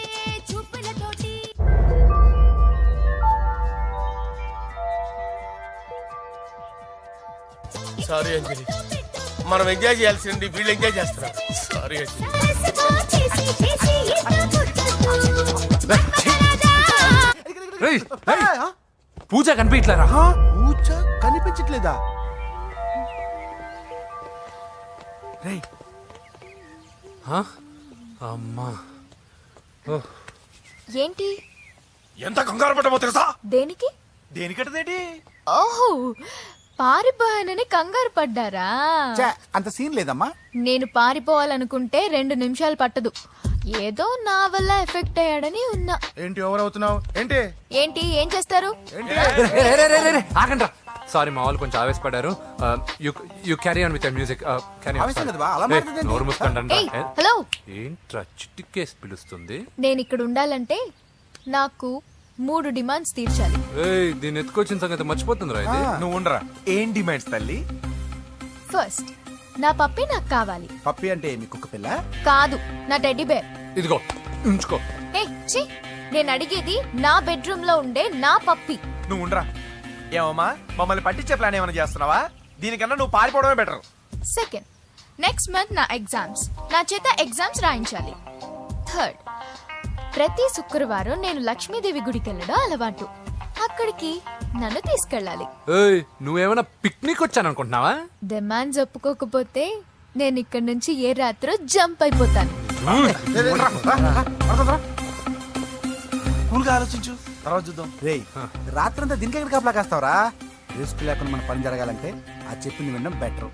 చూపులతోటి. సారీ అంజలి, మనం ఎంజాయ్ చేయాల్సింది వీళ్ళు ఎంజాయ్ చేస్తున్నారు. సారీ అంజలి. చేసి చేసి పూజ కనిపించలేరా? పూజ కనిపించట్లేదా? రేయ్ అమ్మా ఏంటి? ఎంత కంగారు పడ్డమో తెలుసా? దేనికి? దేనికట్టదేంటి? ఓహో, పారిపోయానని కంగారు పడ్డారా? ఛే, అంత సీన్ లేదమ్మా. నేను పారిపోవాలనుకుంటే 2 నిమిషాలు పట్టదు. ఏదో నా వల్ల ఎఫెక్ట్ అయ్యాడని ఉన్నా. ఏంటి ఓవర్ అవుతున్నావు? ఏంటి ఏంటి ఏం చేస్తారు? ఆగండ్రా. సారీ మా వాళ్ళు కొంచెం ఆవేశపడ్డారు. You carry on with music. ఆవేశం కదా బా, అలా మాట్లాడదేంటి? నోరు మూసుకోండి. ఏయ్, హలో. ఏంట్రా చిట్టికేసి పిలుస్తుంది? నేను ఇక్కడ ఉండాలంటే నాకు 3 డిమాండ్స్ తీర్చాలి. ఏయ్, దీన్ని ఎత్తుకొచ్చిన సంగతి మర్చిపోతుందిరా ఇది. నువ్వు ఉండరా. ఏం డిమాండ్స్ తల్లి? ఫస్ట్, నా పప్పి నాకు కావాలి. పప్పి అంటే మీ కుక్క పిల్ల? కాదు, నా టెడ్డీ బేర్. ఇదిగో ఉంచుకో. ఏ ఛీ, నేను అడిగేది నా బెడ్రూమ్ లో ఉండే నా పప్పి. నువ్వు ఉండరా. ఏమమ్మా, మమ్మల్ని పట్టించే ప్లాన్ ఏమైనా చేస్తున్నావా? దీనికన్నా నువ్వు పారిపోవడమే బెటర్. సెకండ్, నెక్స్ట్ మంత్ నా ఎగ్జామ్స్, నా చేత ఎగ్జామ్స్ రాయించాలి. థర్డ్, ప్రతి శుక్రవారం నేను లక్ష్మీదేవి గుడికి వెళ్ళడం అలవాటు. అక్కడికి నన్ను తీసుకెళ్ళాలి. ఏయ్, నువ్వేమైనా పిక్నిక్ వచ్చాను అనుకుంటున్నావా? డిమాండ్స్ ఒప్పుకోకపోతే నేను ఇక్కడ నుంచి ఏ రాత్రో జంప్ అయిపోతాను. కూల్గా ఆలోచించు, తర్వాత చూద్దాం. రేయ్, రాత్రంతా దీనికి ఎక్కడ కాపలా కాస్తావరా? రిస్క్ లేకుండా మన పని జరగాలంటే ఆ చెప్పింది వినడం బెటర్.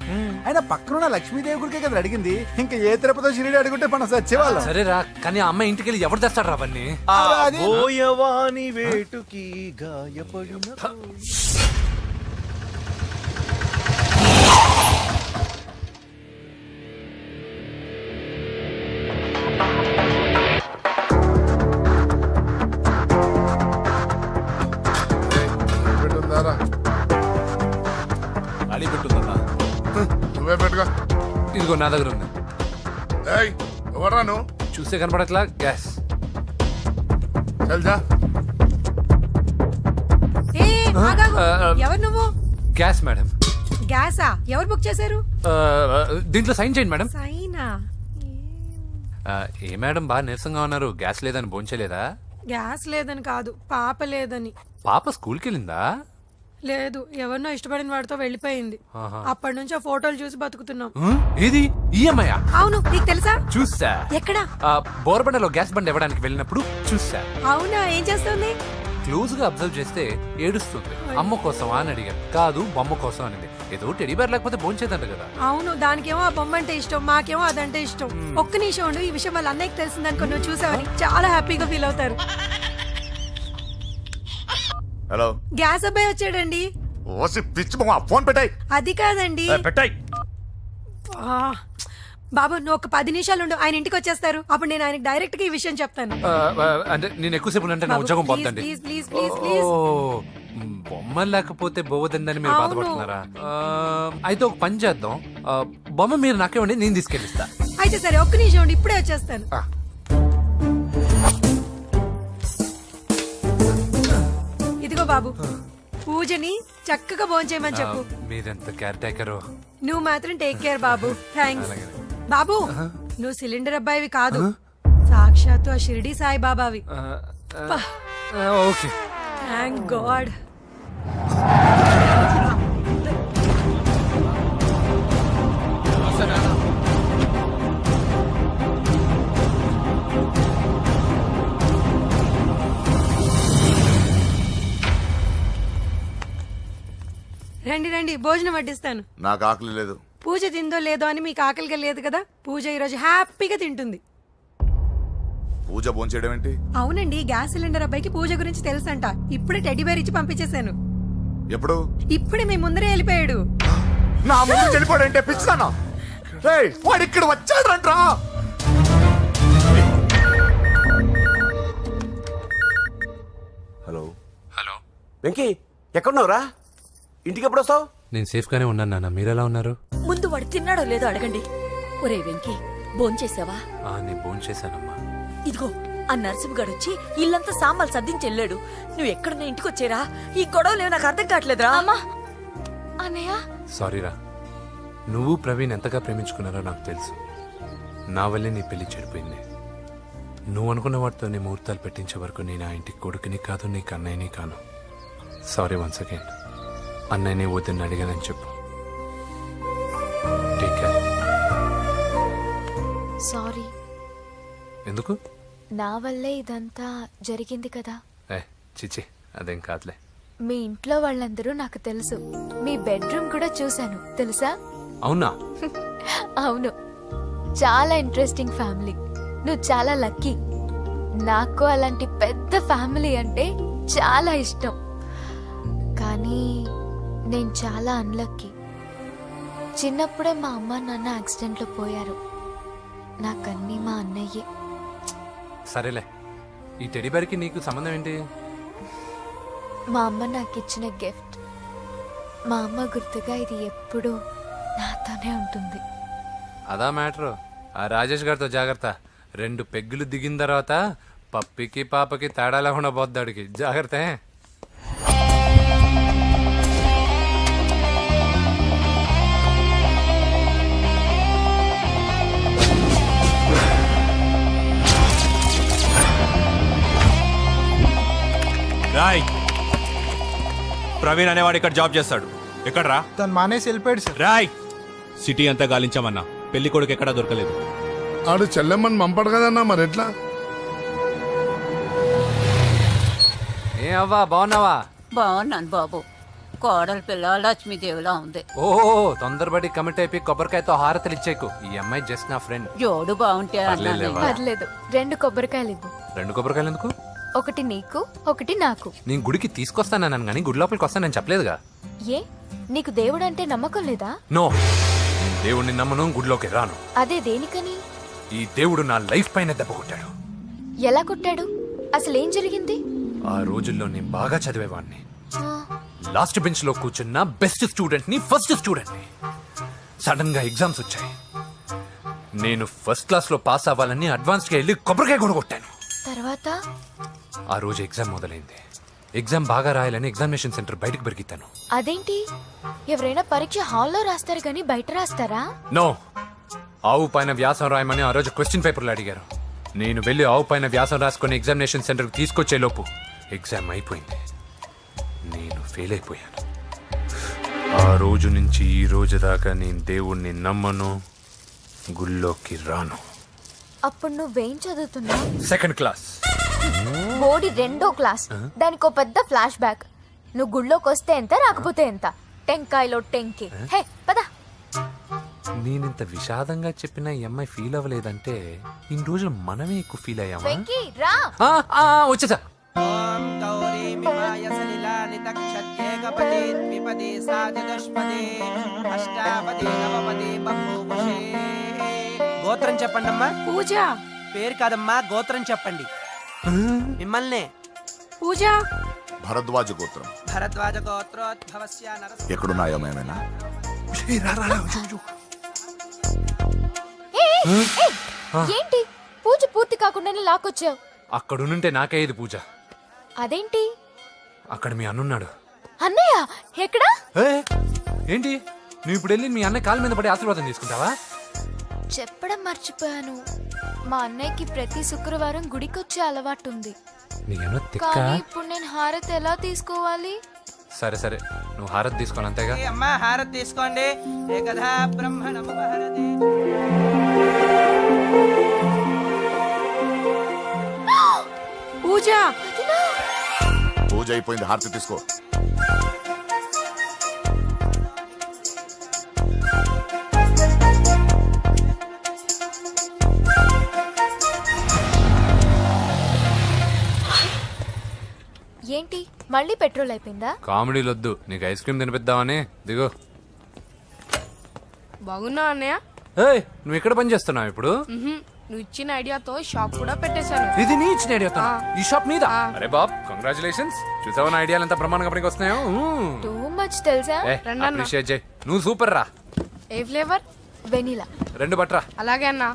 అయినా పక్కన లక్ష్మీదేవి గుడికే కదా అడిగింది. ఇంకా ఏ తిరుపతి షిరిడి అడుగుంటే మనం సచ్చేవాళ్ళం. సరేరా, కానీ ఆ అమ్మాయి ఇంటికి వెళ్ళి ఎవరు తెస్తాడు రా అవన్నీ? బోయవాని వేటుకి గాయపడిన అడి పెట్టుందన్నా. నువ్వే పెట్టుగా. ఇదిగో నా దగ్గర ఉంది. ఏయ్, ఎవరా నువ్వు? చూస్తే కనపడట్లా? గ్యాస్. చల్జా. ఎవరు నువ్వు? Gas madam. గ్యాసా? ఎవరు బుక్ చేశారు? దీంట్లో సైన్ చేయండి మేడం. సైనా? ఏ మేడం బాగా నీరసంగా ఉన్నారు? గ్యాస్ లేదని భోంచలేదా? గ్యాస్ లేదని కాదు, పాప లేదని. పాప స్కూల్కి వెళ్ళిందా? లేదు, ఎవరినో ఇష్టపడిన వాడితో వెళ్ళిపోయింది. ఆహా. అప్పటి నుంచి ఆ ఫోటోలు చూసి బతుకుతున్నాం. ఏది ఈఎంఐ? అవును, నీకు తెలుసా? చూసా. ఎక్కడా? బోర్బండలో గ్యాస్ బండ్ ఇవ్వడానికి వెళ్ళినప్పుడు చూసా. అవునా, ఏం చేస్తుంది? క్లోజ్ గా అబ్జర్వ్ చేస్తే ఏడుస్తుంది. అమ్మ కోసమా అని అడిగాను. కాదు, బొమ్మ కోసం అనింది. ఏదో టెడీ బేర్ లేకపోతే భోంచేదంట కదా. అవును, దానికేమో ఆ బొమ్మ అంటే ఇష్టం, మాకేమో అదంటే ఇష్టం. ఒక్క నిమిషం ఉండు, ఈ విషయం వాళ్ళ అన్నయ్యకి తెలిసిందనుకో, నువ్వు చూసావని చాలా హ్యాపీగా ఫీల్ అవుతారు. హలో, గ్యాస్ అబ్బాయి వచ్చాడండి. ఓసి పిచ్చి బొమ్మ, ఫోన్ పెట్టాయి. అది కాదండి. పెట్టాయి. ఆ, బాబు నువ్వు ఒక 10 నిమిషాలు ఉండు, ఆయన ఇంటికి వచ్చేస్తారు. అప్పుడు నేను ఆయనకి డైరెక్ట్ గా ఈ విషయం చెప్తాను. అంటే నేను ఎక్కువసేపు అంటే నా బాబు, ఉద్యోగం ప్లీజ్, పోతండి. Please, please, please, please. బొమ్మ లేకపోతే బోవదందని మీరు బాధపడుతున్నారా? అయితే ఒక పని చేద్దాం. బొమ్మ మీరు నాకేమండి, నేను తీసుకెళ్ళిస్తా. అయితే సరే, ఒక్క నిమిషం ఉండి ఇప్పుడే వచ్చేస్తాను. బాబు పూజని చక్కగా భోంచేయమని చెప్పు. మీరెంత కేర్ టేకరో. నువ్వు మాత్రం టేక్ కేర్ బాబు. థ్యాంక్స్ బాబు. నువ్వు సిలిండర్ అబ్బాయివి కాదు, సాక్షాత్తు ఆ షిరిడి సాయి బాబావి. ఓకే. Thank God. రండి రండి, భోజనం వడ్డిస్తాను. నాకు ఆకలి లేదు. పూజ తిందో లేదో అని మీకు ఆకలిగా లేదు కదా, పూజ ఈరోజు హ్యాపీగా తింటుంది. పూజ భోంచేయడం ఏంటి? అవునండి, గ్యాస్ సిలిండర్ అబ్బాయికి పూజ గురించి తెలుసంట. ఇప్పుడే టెడ్డీ బేర్ ఇచ్చి పంపించేశాను. ఎప్పుడు? ఇప్పుడే మీ ముందరే వెళ్ళిపోయాడు. నా ముందు చెడిపోడంటే పిచ్చిదానా? రేయ్, వాడు ఇక్కడ వచ్చాడంట్రా. Hello hello. వెంకీ ఎక్కడున్నావురా? ఇంటికి ఎప్పుడు వస్తావు? నేను సేఫ్ గానే ఉన్నాను నాన్న, మీరెలా ఉన్నారు? ముందు వాడు తిన్నాడో లేదో అడగండి. ఒరే వెంకీ, భోంచేసావా? నేను ఫోన్ చేశానమ్మా. ఇదిగో ఆ నరసింహగాడు వచ్చి ఇల్లంతా సామాన్లు సర్దించి వెళ్ళాడు. నువ్వు ఎక్కడున్నా ఇంటికి వచ్చేరా? ఈ గొడవలేవు నాకు అర్థం కావట్లేదురా. అమ్మా అన్నయ్య, సారీరా. నువ్వు ప్రవీణ్ ఎంతగా ప్రేమించుకున్నారో నాకు తెలుసు. నా వల్లే నీ పెళ్లి చెడిపోయింది. నువ్వు అనుకున్న వాటితో నీ ముహూర్తాలు పెట్టించే వరకు నేను ఆ ఇంటికి కొడుకుని కాదు, నీకు అన్నయ్యని కాను. Sorry once again. అన్నయ్యని వద్దని అడిగానని చెప్పు. Take care. సారీ. ఎందుకు? నా వల్లే ఇదంతా జరిగింది కదా. చిచి, అదేం కాదులే. మీ ఇంట్లో వాళ్ళందరూ నాకు తెలుసు. మీ బెడ్రూమ్ కూడా చూశాను, తెలుసా? అవునా? అవును, చాలా ఇంట్రెస్టింగ్ ఫ్యామిలీ. నువ్వు చాలా లక్కీ. నాకు అలాంటి పెద్ద ఫ్యామిలీ అంటే చాలా ఇష్టం. కానీ నేను చాలా అన్లక్కీ. చిన్నప్పుడే మా అమ్మ నాన్న యాక్సిడెంట్లో పోయారు. నాకన్నీ మా అన్నయ్యే. సరేలే, ఈ టెడీబేర్కి నీకు సంబంధం ఏంటి? మా అమ్మ నాకు ఇచ్చిన గిఫ్ట్. మా అమ్మ గుర్తుగా ఇది ఎప్పుడూ నాతోనే ఉంటుంది. అదా మ్యాటరు. ఆ రాజేష్ గారితో జాగ్రత్త. 2 పెగ్గులు దిగిన తర్వాత పప్పికి పాపకి తేడా లేకుండా పోద్దాడికి. జాగ్రత్త. రాయ్, ప్రవీణ్ అనేవాడు ఇక్కడ జాబ్ చేస్తాడు. ఎక్కడ్రా? తను మానేసి వెళ్ళిపోయాడు సార్. రాయ్, సిటీ అంతా గాలించామన్నా, పెళ్లి కొడుకు ఎక్కడా దొరకలేదు. ఆడు చెల్లెమ్మని పంపడు కదన్నా, మరి ఎట్లా? ఏ అవ్వా, బాగున్నావా? బాగున్నాను బాబు. కోడలి పిల్ల లక్ష్మీదేవిలా ఉంది. ఓ, తొందరపడి కమిట్ అయిపోయి కొబ్బరికాయతో హారతలు ఇచ్చేకు. ఈ అమ్మాయి జస్ట్ నా ఫ్రెండ్. జోడు బాగుంటే పర్లేదులేవా. పర్లేదు, 2 కొబ్బరికాయలు ఇవ్వు. 2 కొబ్బరికాయలు ఎందుకు? ఒకటి నీకు, ఒకటి నాకు. నేను గుడికి తీసుకొస్తానన్నాను కానీ గుడి లోపలికి వస్తానని చెప్పలేదుగా. ఏ, నీకు దేవుడు అంటే నమ్మకం లేదా? నో, నేను దేవుడిని నమ్మను, గుడిలోకి రాను. అదే దేనికని? ఈ దేవుడు నా లైఫ్ పైన దెబ్బ కొట్టాడు. ఎలా కొట్టాడు? అసలేం జరిగింది? ఆ రోజుల్లో నేను బాగా చదివేవాడిని. ఆ, లాస్ట్ బెంచ్ లో కూర్చున్న బెస్ట్ స్టూడెంట్ ని, ఫస్ట్ స్టూడెంట్ ని. సడన్ గా ఎగ్జామ్స్ వచ్చాయి. నేను ఫస్ట్ క్లాస్ లో పాస్ అవ్వాలని అడ్వాన్స్ గా వెళ్ళి కొబ్బరికాయ కూడా కొట్టాను. తర్వాత? ఆ రోజు ఎగ్జామ్ మొదలైంది. ఎగ్జామ్ బాగా రాయాలని ఎగ్జామినేషన్ సెంటర్ బయటకు పెరిగితాను. అదేంటి, ఎవరైనా పరీక్ష హాల్లో రాస్తారు కానీ బయట రాస్తారా? నో, ఆవు పైన వ్యాసం రాయమని ఆ రోజు క్వశ్చన్ పేపర్లు అడిగారు. నేను వెళ్ళి ఆవు పైన వ్యాసం రాసుకొని ఎగ్జామినేషన్ సెంటర్కి తీసుకొచ్చే లోపు ఎగ్జామ్ అయిపోయింది. నేను ఫెయిల్ అయిపోయాను. ఆ రోజు నుంచి ఈ రోజు దాకా నేను దేవుణ్ణి నమ్మను, గుళ్ళోకి రాను. అప్పుడు నువ్వేం చదువుతున్నావు? Second class. బోడి 2వ క్లాస్. దానికో పెద్ద ఫ్లాష్ బ్యాక్. నువ్వు గుళ్ళోకి వస్తే ఎంత, రాకపోతే ఎంత. టెంకాయలో టెంకి. హే పద. నేనింత విషాదంగా చెప్పిన ఈ అమ్మాయి ఫీల్ అవ్వలేదంటే ఇన్ని రోజులు మనమే ఎక్కువ ఫీల్ అయ్యామా? వెంకీ రా. వచ్చేసా. గోత్రం చెప్పండి అమ్మా. పూజ. పేరు కాదమ్మా, గోత్రం చెప్పండి. మిమ్మల్నే. పూజ. భరద్వాజ గోత్రం. భరద్వాజ గోత్రోద్భవస్య నరసింహ. ఎక్కడున్నాయో మేమేనా? ఏంటి పూజ పూర్తి కాకుండానే లాక్కొచ్చావు? అక్కడుంటే నాకే ఇది పూజ. అదేంటి? అక్కడ మీ అన్నున్నాడు. అన్నయ్య ఎక్కడా? ఏయ్, ఏంటి నువ్వు ఇప్పుడు వెళ్ళి మీ అన్నయ్య కాళ్ళ మీద పడి ఆశీర్వాదం తీసుకుంటావా? చెప్పడం మర్చిపోయాను. మా అన్నయ్యకి ప్రతి శుక్రవారం గుడికొచ్చే అలవాటు ఉంది. నీకేమో తిక్క. కానీ ఇప్పుడు నేను హారతి ఎలా తీసుకోవాలి? సరే సరే, నువ్వు హారతి తీసుకోను అంతేగా. ఏ అమ్మా హారతి తీసుకోండి. ఏకదా బ్రహ్మణము హారతి. పూజ పూజ అయిపోయింది, హారతి తీసుకో. ఏంటి మళ్ళీ పెట్రోల్ అయిపోయిందా? కామెడీలు వద్దు, నీకు ఐస్ క్రీమ్ తినిపిద్దామని. దిగో. బాగున్నా అన్నయ్య. ఏయ్, నువ్వు ఇక్కడ పని చేస్తున్నావు ఇప్పుడు? నువ్వు ఇచ్చిన ఐడియాతో షాప్ కూడా పెట్టేశాను. ఇది నీ ఇచ్చిన ఐడియా? ఈ షాప్ నీదా? అరే బాబ్, కంగ్రాచులేషన్స్. చూసావా నా ఐడియాలు ఎంత బ్రహ్మాండంగా పనికి వస్తున్నాయో? టూ మచ్ తెలుసా? అప్రిషియేట్ చేయి. నువ్వు సూపర్ రా. ఏ ఫ్లేవర్? వెనిలా. 2 బట్రా. అలాగే అన్నా.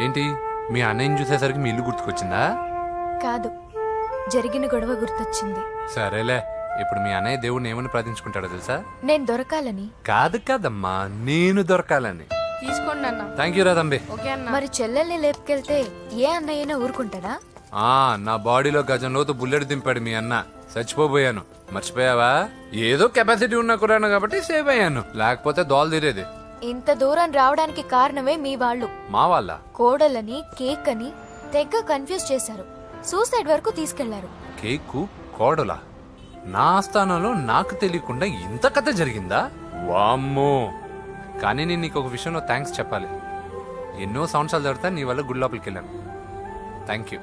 ఏంటి మీ అన్నయ్యని చూసేసరికి మీ ఇల్లు గుర్తుకొచ్చిందా? కాదు, జరిగిన గొడవ గుర్తొచ్చింది. సరేలే, ఇప్పుడు మీ అన్నయ్య దేవుడిని ఏమని ప్రార్థించుకుంటాడో తెలుసా? నేను దొరకాలని. కాదు కాదమ్మా, నేను దొరకాలని. తీసుకోండి అన్న. థ్యాంక్ యూ రా తంబి. ఓకే అన్న. మరి చెల్లెల్ని లేపుకెళ్తే ఏ అన్నయ్యనా ఊరుకుంటాడా? నా బాడీలో గజం లోతు బుల్లెట్ దింపాడు మీ అన్న. చచ్చిపోబోయాను. మర్చిపోయావా? ఏదో కెపాసిటీ ఉన్న కురాను కాబట్టి సేవ్ అయ్యాను, లేకపోతే దోలు తీరేది. ఇంత దూరం రావడానికి కారణమే మీ వాళ్ళు. మా వాళ్ళ కోడలని కేక్ అని తెగ కన్ఫ్యూజ్ చేశారు. సూసైడ్ వరకు తీసుకెళ్లారు. కేకు కోడలా? నా స్థానంలో నాకు తెలియకుండా ఇంత కథ జరిగిందా? వామ్మో. కానీ నేను నీకు ఒక విషయంలో థ్యాంక్స్ చెప్పాలి. ఎన్నో సంవత్సరాలు తర్వాత నీ వల్ల గుడి లోపలికి వెళ్ళాను. Thank you.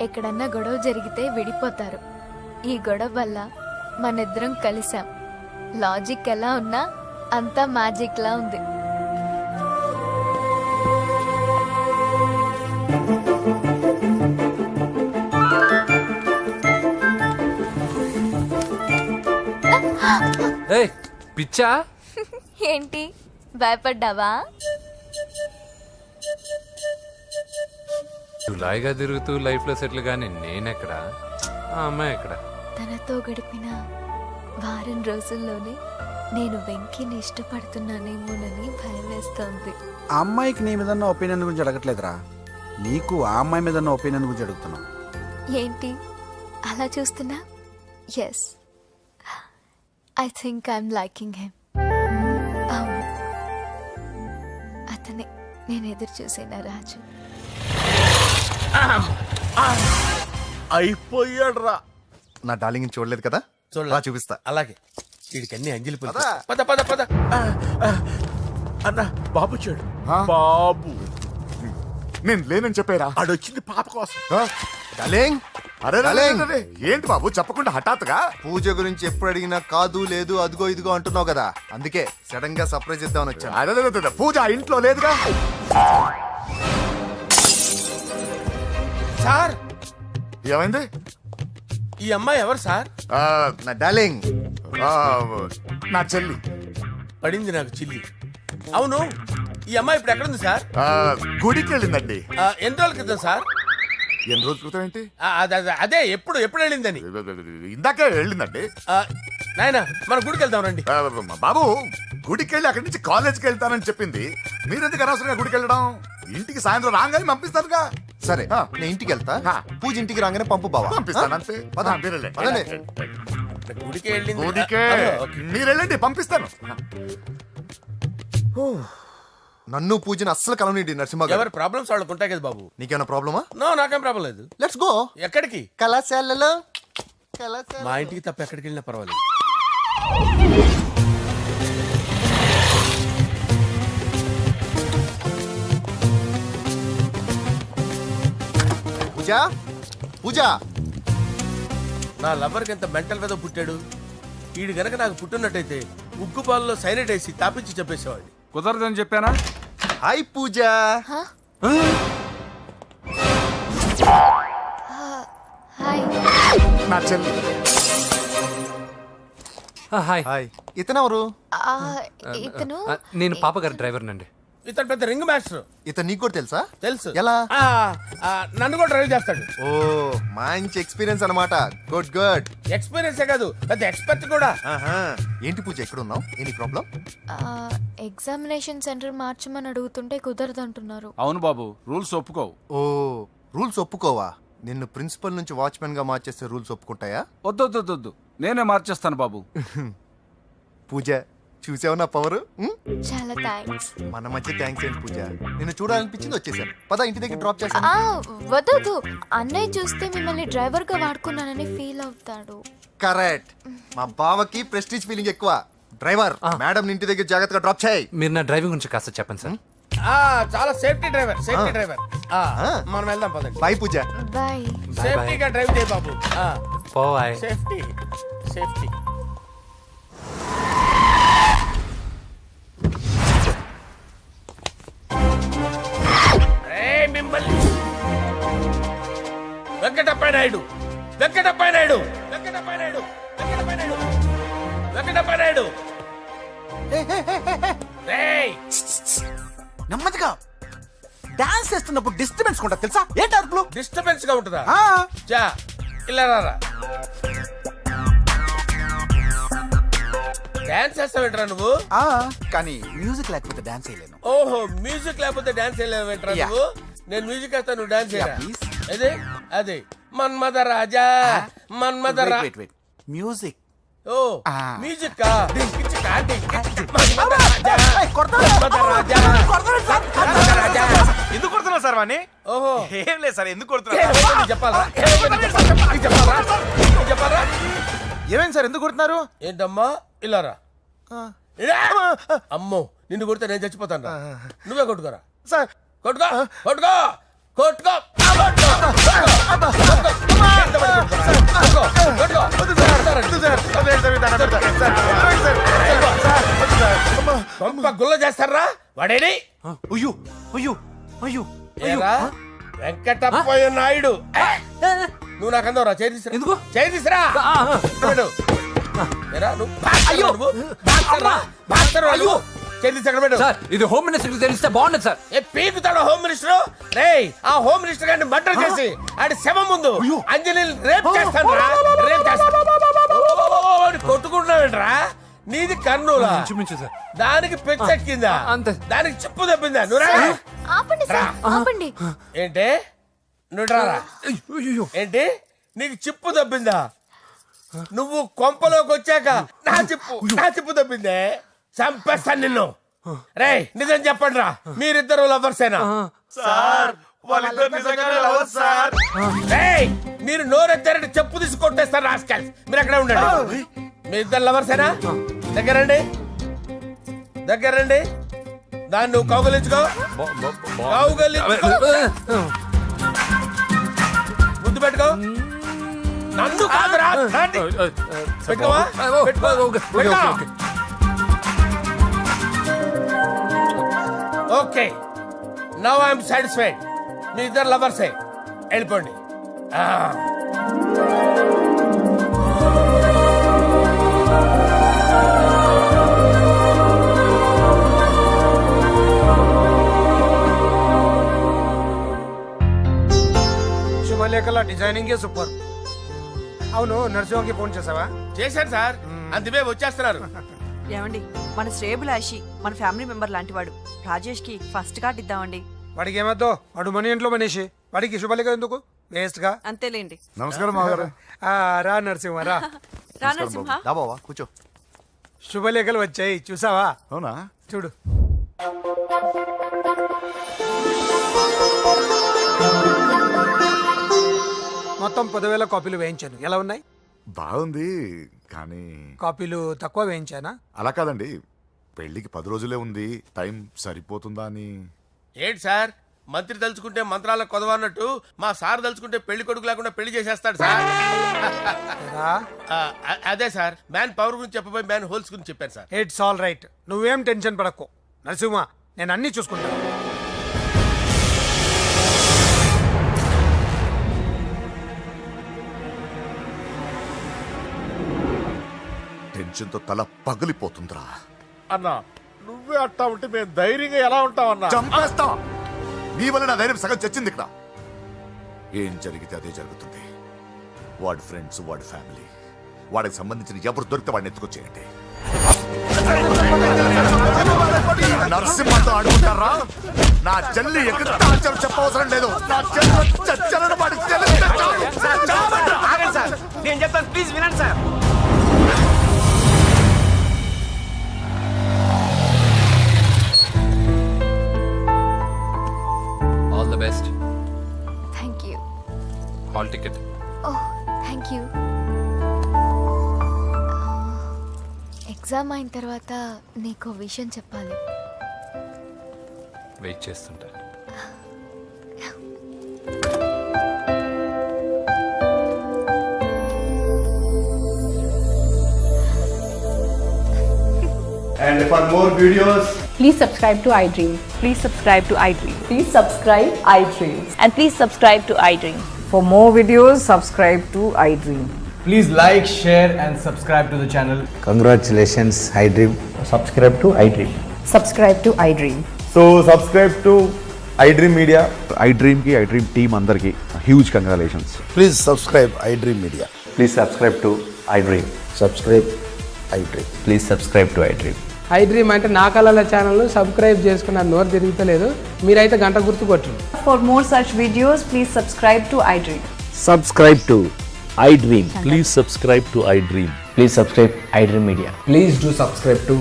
ఎక్కడన్నా గొడవ జరిగితే విడిపోతారు. ఈ గొడవ వల్ల మనిద్దరం కలిసాం. లాజిక్ ఎలా ఉన్నా అంతా మ్యాజిక్ లా ఉంది. ఏయ్, పిచ్చా? ఏంటి భయపడ్డావా? జులాయిగా తిరుగుతూ లైఫ్ లో సెటిల్ గాని నేనెక్కడ, ఆ అమ్మాయి ఎక్కడ? తనతో గడిపిన వారం రోజుల్లోనే నేను వెంకీని ఇష్టపడుతున్నానేమోనని భయం వేస్తోంది. ఆ అమ్మాయికి నీ మీద ఒపీనియన్ గురించి అడగట్లేదురా, నీకు ఆ అమ్మాయి మీద ఒపీనియన్ గురించి అడుగుతున్నావు. ఏంటి అలా చూస్తున్నా? Yes, I think I'm liking him. అవును, అతనే నేను ఎదురు చూసిన రాజు. అయిపోయాడు రా. నా డార్లింగ్ చూడలేదు కదా, చూడలే. రా చూపిస్తా. అలాగే వీడికి అన్ని అంజలి పూలు. పద పద పద. అన్న బాబు చూడు. బాబు నేను లేనని చెప్పారా? ఆడొచ్చింది పాప కోసం. డార్లింగ్, అరే రే, రే, డార్లింగ్. రే, రే. ఏంటి బాబు చెప్పకుండా హఠాత్తుగా? పూజ గురించి ఎప్పుడు అడిగినా కాదు లేదు అదిగో ఇదిగో అంటున్నావు కదా, అందుకే సడన్ గా సర్ప్రైజ్ ఇద్దామని వచ్చాను. అరే, రే, రే, రే, పూజ ఆ ఇంట్లో లేదుగా. సార్, ఏమైంది? ఈ అమ్మాయి ఎవరు సార్? ఆ, నా డార్లింగ్, ఆ, నా చెల్లి. పడింది నాకు చిల్లి. అవును, ఈ అమ్మాయి ఇప్పుడు ఎక్కడుంది సార్? ఆ, గుడికి వెళ్ళిందండి. ఎన్ని రోజుల క్రితం సార్? ఎన్ని రోజుల క్రితం ఏంటి? అదే ఎప్పుడు ఎప్పుడు వెళ్ళిందని. ఇందాకే వెళ్ళిందండి. నాయనా మన గుడికి వెళ్దాం రండి. ఆ, బాబు గుడికి వెళ్ళి అక్కడి నుంచి కాలేజ్కి వెళ్తానని చెప్పింది. మీరెందుకు అనవసరంగా గుడికి వెళ్ళడం? ఇంటికి సాయంత్రం రాగానే పంపిస్తానుగా. సరే ఆ. నేను ఇంటికి వెళ్తా, ఆ. పూజ ఇంటికి రాగానే పంపు బావా. పంపిస్తాను అంతే. పద. మీరెళ్ళండి. పదండి. గుడికి వెళ్ళింది. గుడికే ఓకే. మీరు వెళ్ళండి, పంపిస్తాను. నన్ను పూజని అస్సలు కలవనిండి నరసింహ గారు. ఎవరి ప్రాబ్లమ్స్ వాళ్ళకు ఉంటాయి కదా బాబు. నీకేమైనా ప్రాబ్లమా? నో, నాకేం ప్రాబ్లం లేదు. Let's go. ఎక్కడికి? కళాశాలలో మా ఇంటికి తప్ప ఎక్కడికి వెళ్ళినా పర్వాలేదు. పూజ, పూజ. నా లవర్కి ఎంత మెంటల్ మీద పుట్టాడు. వీడు గనక నాకు పుట్టినట్టయితే ఉగ్గు పాలలో సైనట్ వేసి తాపించి చెప్పేసేవాడిని. కుదరదని చెప్పానా? హాయ్ పూజ. హాయ్. నా చెల్లి. హాయ్. హాయ్. ఇతనెవరు? ఇతను నేను పాప గారి డ్రైవర్ నండి. ఇతను పెద్ద రింగ్ మాస్టర్. ఇతను నీకు కూడా తెలుసా? తెలుసు. ఎలా? నన్ను కూడా డ్రైవ్ చేస్తాడు. ఓ మంచి ఎక్స్పీరియన్స్ అన్నమాట. Good good. ఎక్స్పీరియన్సే కాదు, పెద్ద ఎక్స్పర్ట్ కూడా. ఏంటి పూజ ఎక్కడున్నావు? Any problem? ఎగ్జామినేషన్ సెంటర్ మార్చమని అడుగుతుంటే కుదరదంటున్నారు. అవును బాబు, రూల్స్ ఒప్పుకోవు. ఓ రూల్స్ ఒప్పుకోవా? నిన్ను ప్రిన్సిపల్ నుంచి వాచ్మెన్ గా మార్చేస్తే రూల్స్ ఒప్పుకుంటాయా? వద్దు, నేనే మార్చేస్తాను బాబు. పూజ చూసావు నా పవర్? చాలా థ్యాంక్స్. మన మధ్య థ్యాంక్స్ ఏంటి పూజ, నిన్ను చూడాలనిపించింది వచ్చేసాను. పద ఇంటి దగ్గర డ్రాప్ చేస్తాను. వద్దు, అన్నయ్య చూస్తే మిమ్మల్ని డ్రైవర్ గా వాడుకున్నానని ఫీల్ అవుతాడు. కరెక్ట్. మా బావకి ప్రెస్టీజ్ ఫీలింగ్ ఎక్కువ. డ్రైవర్ మేడం ఇంటి దగ్గర జాగ్రత్తగా డ్రాప్ చేయి. మీరు నా డ్రైవింగ్ గురించి కాస్త చెప్పండి సార్. చాలా సేఫ్టీ డ్రైవర్. మనం వెళ్దాం పదండి. బాయ్ పూజ. బాయ్. సేఫ్టీగా డ్రైవ్ చేయి బాబు. పోవాయ్. సేఫ్టీ. మిమ్మల్ని వెంకటప్ప నాయుడు. నెమ్మదిగా డాన్స్ చేస్తున్నప్పుడు డిస్టర్బెన్స్ కొంటా తెలుసా? ఏంటి అరుపులు? డిస్టర్బెన్స్ గా ఉంటుందా? చా ఇలా రారా. డాన్స్ చేస్తావేంట్రా నువ్వు? కానీ మ్యూజిక్ లేకపోతే డాన్స్ చేయలేను. ఓహో, మ్యూజిక్ లేకపోతే డాన్స్ చేయలేవేంట్రా Yeah. నువ్వు? నేను మ్యూజిక్ వేస్తా, నువ్వు డాన్స్ చేయరా? please. అదే మన్మథ రాజా. మ్యూజిక్. ఓ మ్యూజిక్ కా మన్మథ రాజా. ఎందుకు కొడుతున్నావు సార్ వాణ్ణి? ఓహో, ఏం లేదు సార్, ఎందుకు కొడుతున్నారు? చెప్పాలా? ఏమైంది సార్, ఎందుకు కొడుతున్నారు? ఏంటమ్మా ఇలారా. అమ్మో, నిన్ను కొడితే నేను చచ్చిపోతాను. నువ్వే కొట్టుకోరా. సార్ కొట్టుకో. గుల్ల చేస్తారా వాడేడి? ఏరా వెంకటప్పయ్య నాయుడు, నువ్వు నాకు అందవరా? చేయి తీసురా. సార్ ఇది హోమ్ మినిస్టర్ తెలిస్తే బాగుండదు సార్. పీకుతాడు home minister. రేయ్, ఆ హోమ్ మినిస్టర్ గారిని మర్డర్ చేసి ఆడి శవం ముందు అంజలి రేప్ చేస్తాను. కొట్టుకుంటున్నావేంట్రా? నీది కన్నులా? దానికి పెచ్చెక్కిందా? దానికి చిప్పు తప్పిందా? ఆపండి. ఏంటి నువ్వు రారా? ఏంటి నీకు చిప్పు తప్పిందా? నువ్వు కొంపలోకి వచ్చాక నా చిప్పు తప్పిందే. చంపేస్తాను నిన్ను. రేయ్, నిజం చెప్పండి రా, మీరిద్దరు లవర్సేనా? సార్ వాళ్ళిద్దరు నిజంగానే లవర్స్ సార్. రేయ్, మీరు నోరెత్తారంటే చెప్పు తీసి కొట్టేస్తారు రాస్కల్స్. మీరు అక్కడే ఉండండి. మీ ఇద్దరు లవర్సేనా? దగ్గరండి. దాన్ని నువ్వు కౌగలించుకో. ముద్దు పెట్టుకో. నన్ను కాదురా. పెట్టుకోవా? Okay, now I'm satisfied. మీ ఇద్దరు లవర్సే, వెళ్ళిపోండి. శుభలేఖల డిజైనింగ్ సూపర్. అవును, నరసింహకి ఫోన్ చేసావా? చేశాను సార్, అందుకే వచ్చేస్తున్నారు. ఏమండి, మన శ్రేయబులాషి మన ఫ్యామిలీ మెంబర్ లాంటి వాడు. రాజేష్ కి ఫస్ట్ కార్డ్ ఇద్దామండి. వాడికి ఏమద్దో, వాడు మన ఇంట్లో మనిషి. వాడికి శుభలేఖ ఎందుకు? వేస్ట్ గా. అంతేలేండి. నమస్కారం మాగారు. రా నరసింహ రా. రా నరసింహ. దాబావా కూర్చో. శుభలేఖలు వచ్చాయి, చూసావా? అవునా? చూడు. మొత్తం 10,000 కాపీలు వేయించాను. ఎలా ఉన్నాయి? బాగుంది, కానీ కాపీలు తక్కువ వేయించానా? అలా కాదండి, పెళ్లికి 10 రోజులే ఉంది, టైం సరిపోతుందా అని. ఏంటి సార్, మంత్రి తలుచుకుంటే మంత్రాలకు కొదవన్నట్టు మా సార్ తలుచుకుంటే పెళ్లి కొడుకు లేకుండా పెళ్లి చేసేస్తాడు సార్. అదే సార్, మ్యాన్ పవర్ గురించి చెప్పబోయి మ్యాన్ హోల్స్ గురించి చెప్పాను సార్. ఇట్స్ ఆల్ రైట్, నువ్వేం టెన్షన్ పడకు నరసింహ, నేను అన్ని చూసుకుంటాను. టెన్షన్తో తల పగిలిపోతుందిరా. అన్నా, నువ్వే అట్టా ఉంటే మేము ధైర్యంగా ఎలా ఉంటామన్నా? చంపేస్తా. నీ వల్ల నా ధైర్యం సగం చచ్చింది ఇక్కడ. ఏం జరిగితే అదే జరుగుతుంది. వాడి ఫ్రెండ్స్, వాడి ఫ్యామిలీ, వాడికి సంబంధించిన ఎవరు దొరికితే వాడిని ఎత్తుకొచ్చేయండి. నరసింహతో అడుగుతారా? నా చెల్లి ఎక్కడ చెప్పవసరం లేదు. నా చెల్లి చచ్చలను వాడికి తెలిస్తే చాలు. ఆగండి సార్, నేను చెప్తాను, ప్లీజ్ వినండి sir. All the best. Thank you. Hall ticket. Oh thank you. Exam అయిన తర్వాత నీకు విషయం చెప్పాలి. వెయిట్ చేస్తుంటా. And for more videos, Please subscribe to iDream. Please subscribe to iDream. Please subscribe iDream. And please subscribe to iDream. For more videos, subscribe to iDream. Please like, share and subscribe to the channel. Congratulations iDream. Subscribe to iDream. Subscribe to iDream. So subscribe to iDream Media. iDream ki iDream team andarki huge congratulations. Please subscribe iDream media. Please subscribe to iDream. Subscribe iDream. Please subscribe to iDream. iDream అంటే నా కళల channel subscribe చేసుకున్న నోరు తిరుగుతలేదు. మీరైతే గంట గుర్తు కొట్టండి. For more such videos, please subscribe to iDream. Subscribe to iDream. Please subscribe to iDream. Please subscribe iDream media. Please do subscribe to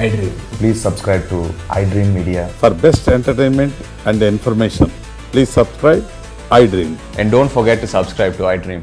iDream. Please subscribe to iDream Media. For best entertainment and information, please subscribe iDream. And don't forget to subscribe to iDream.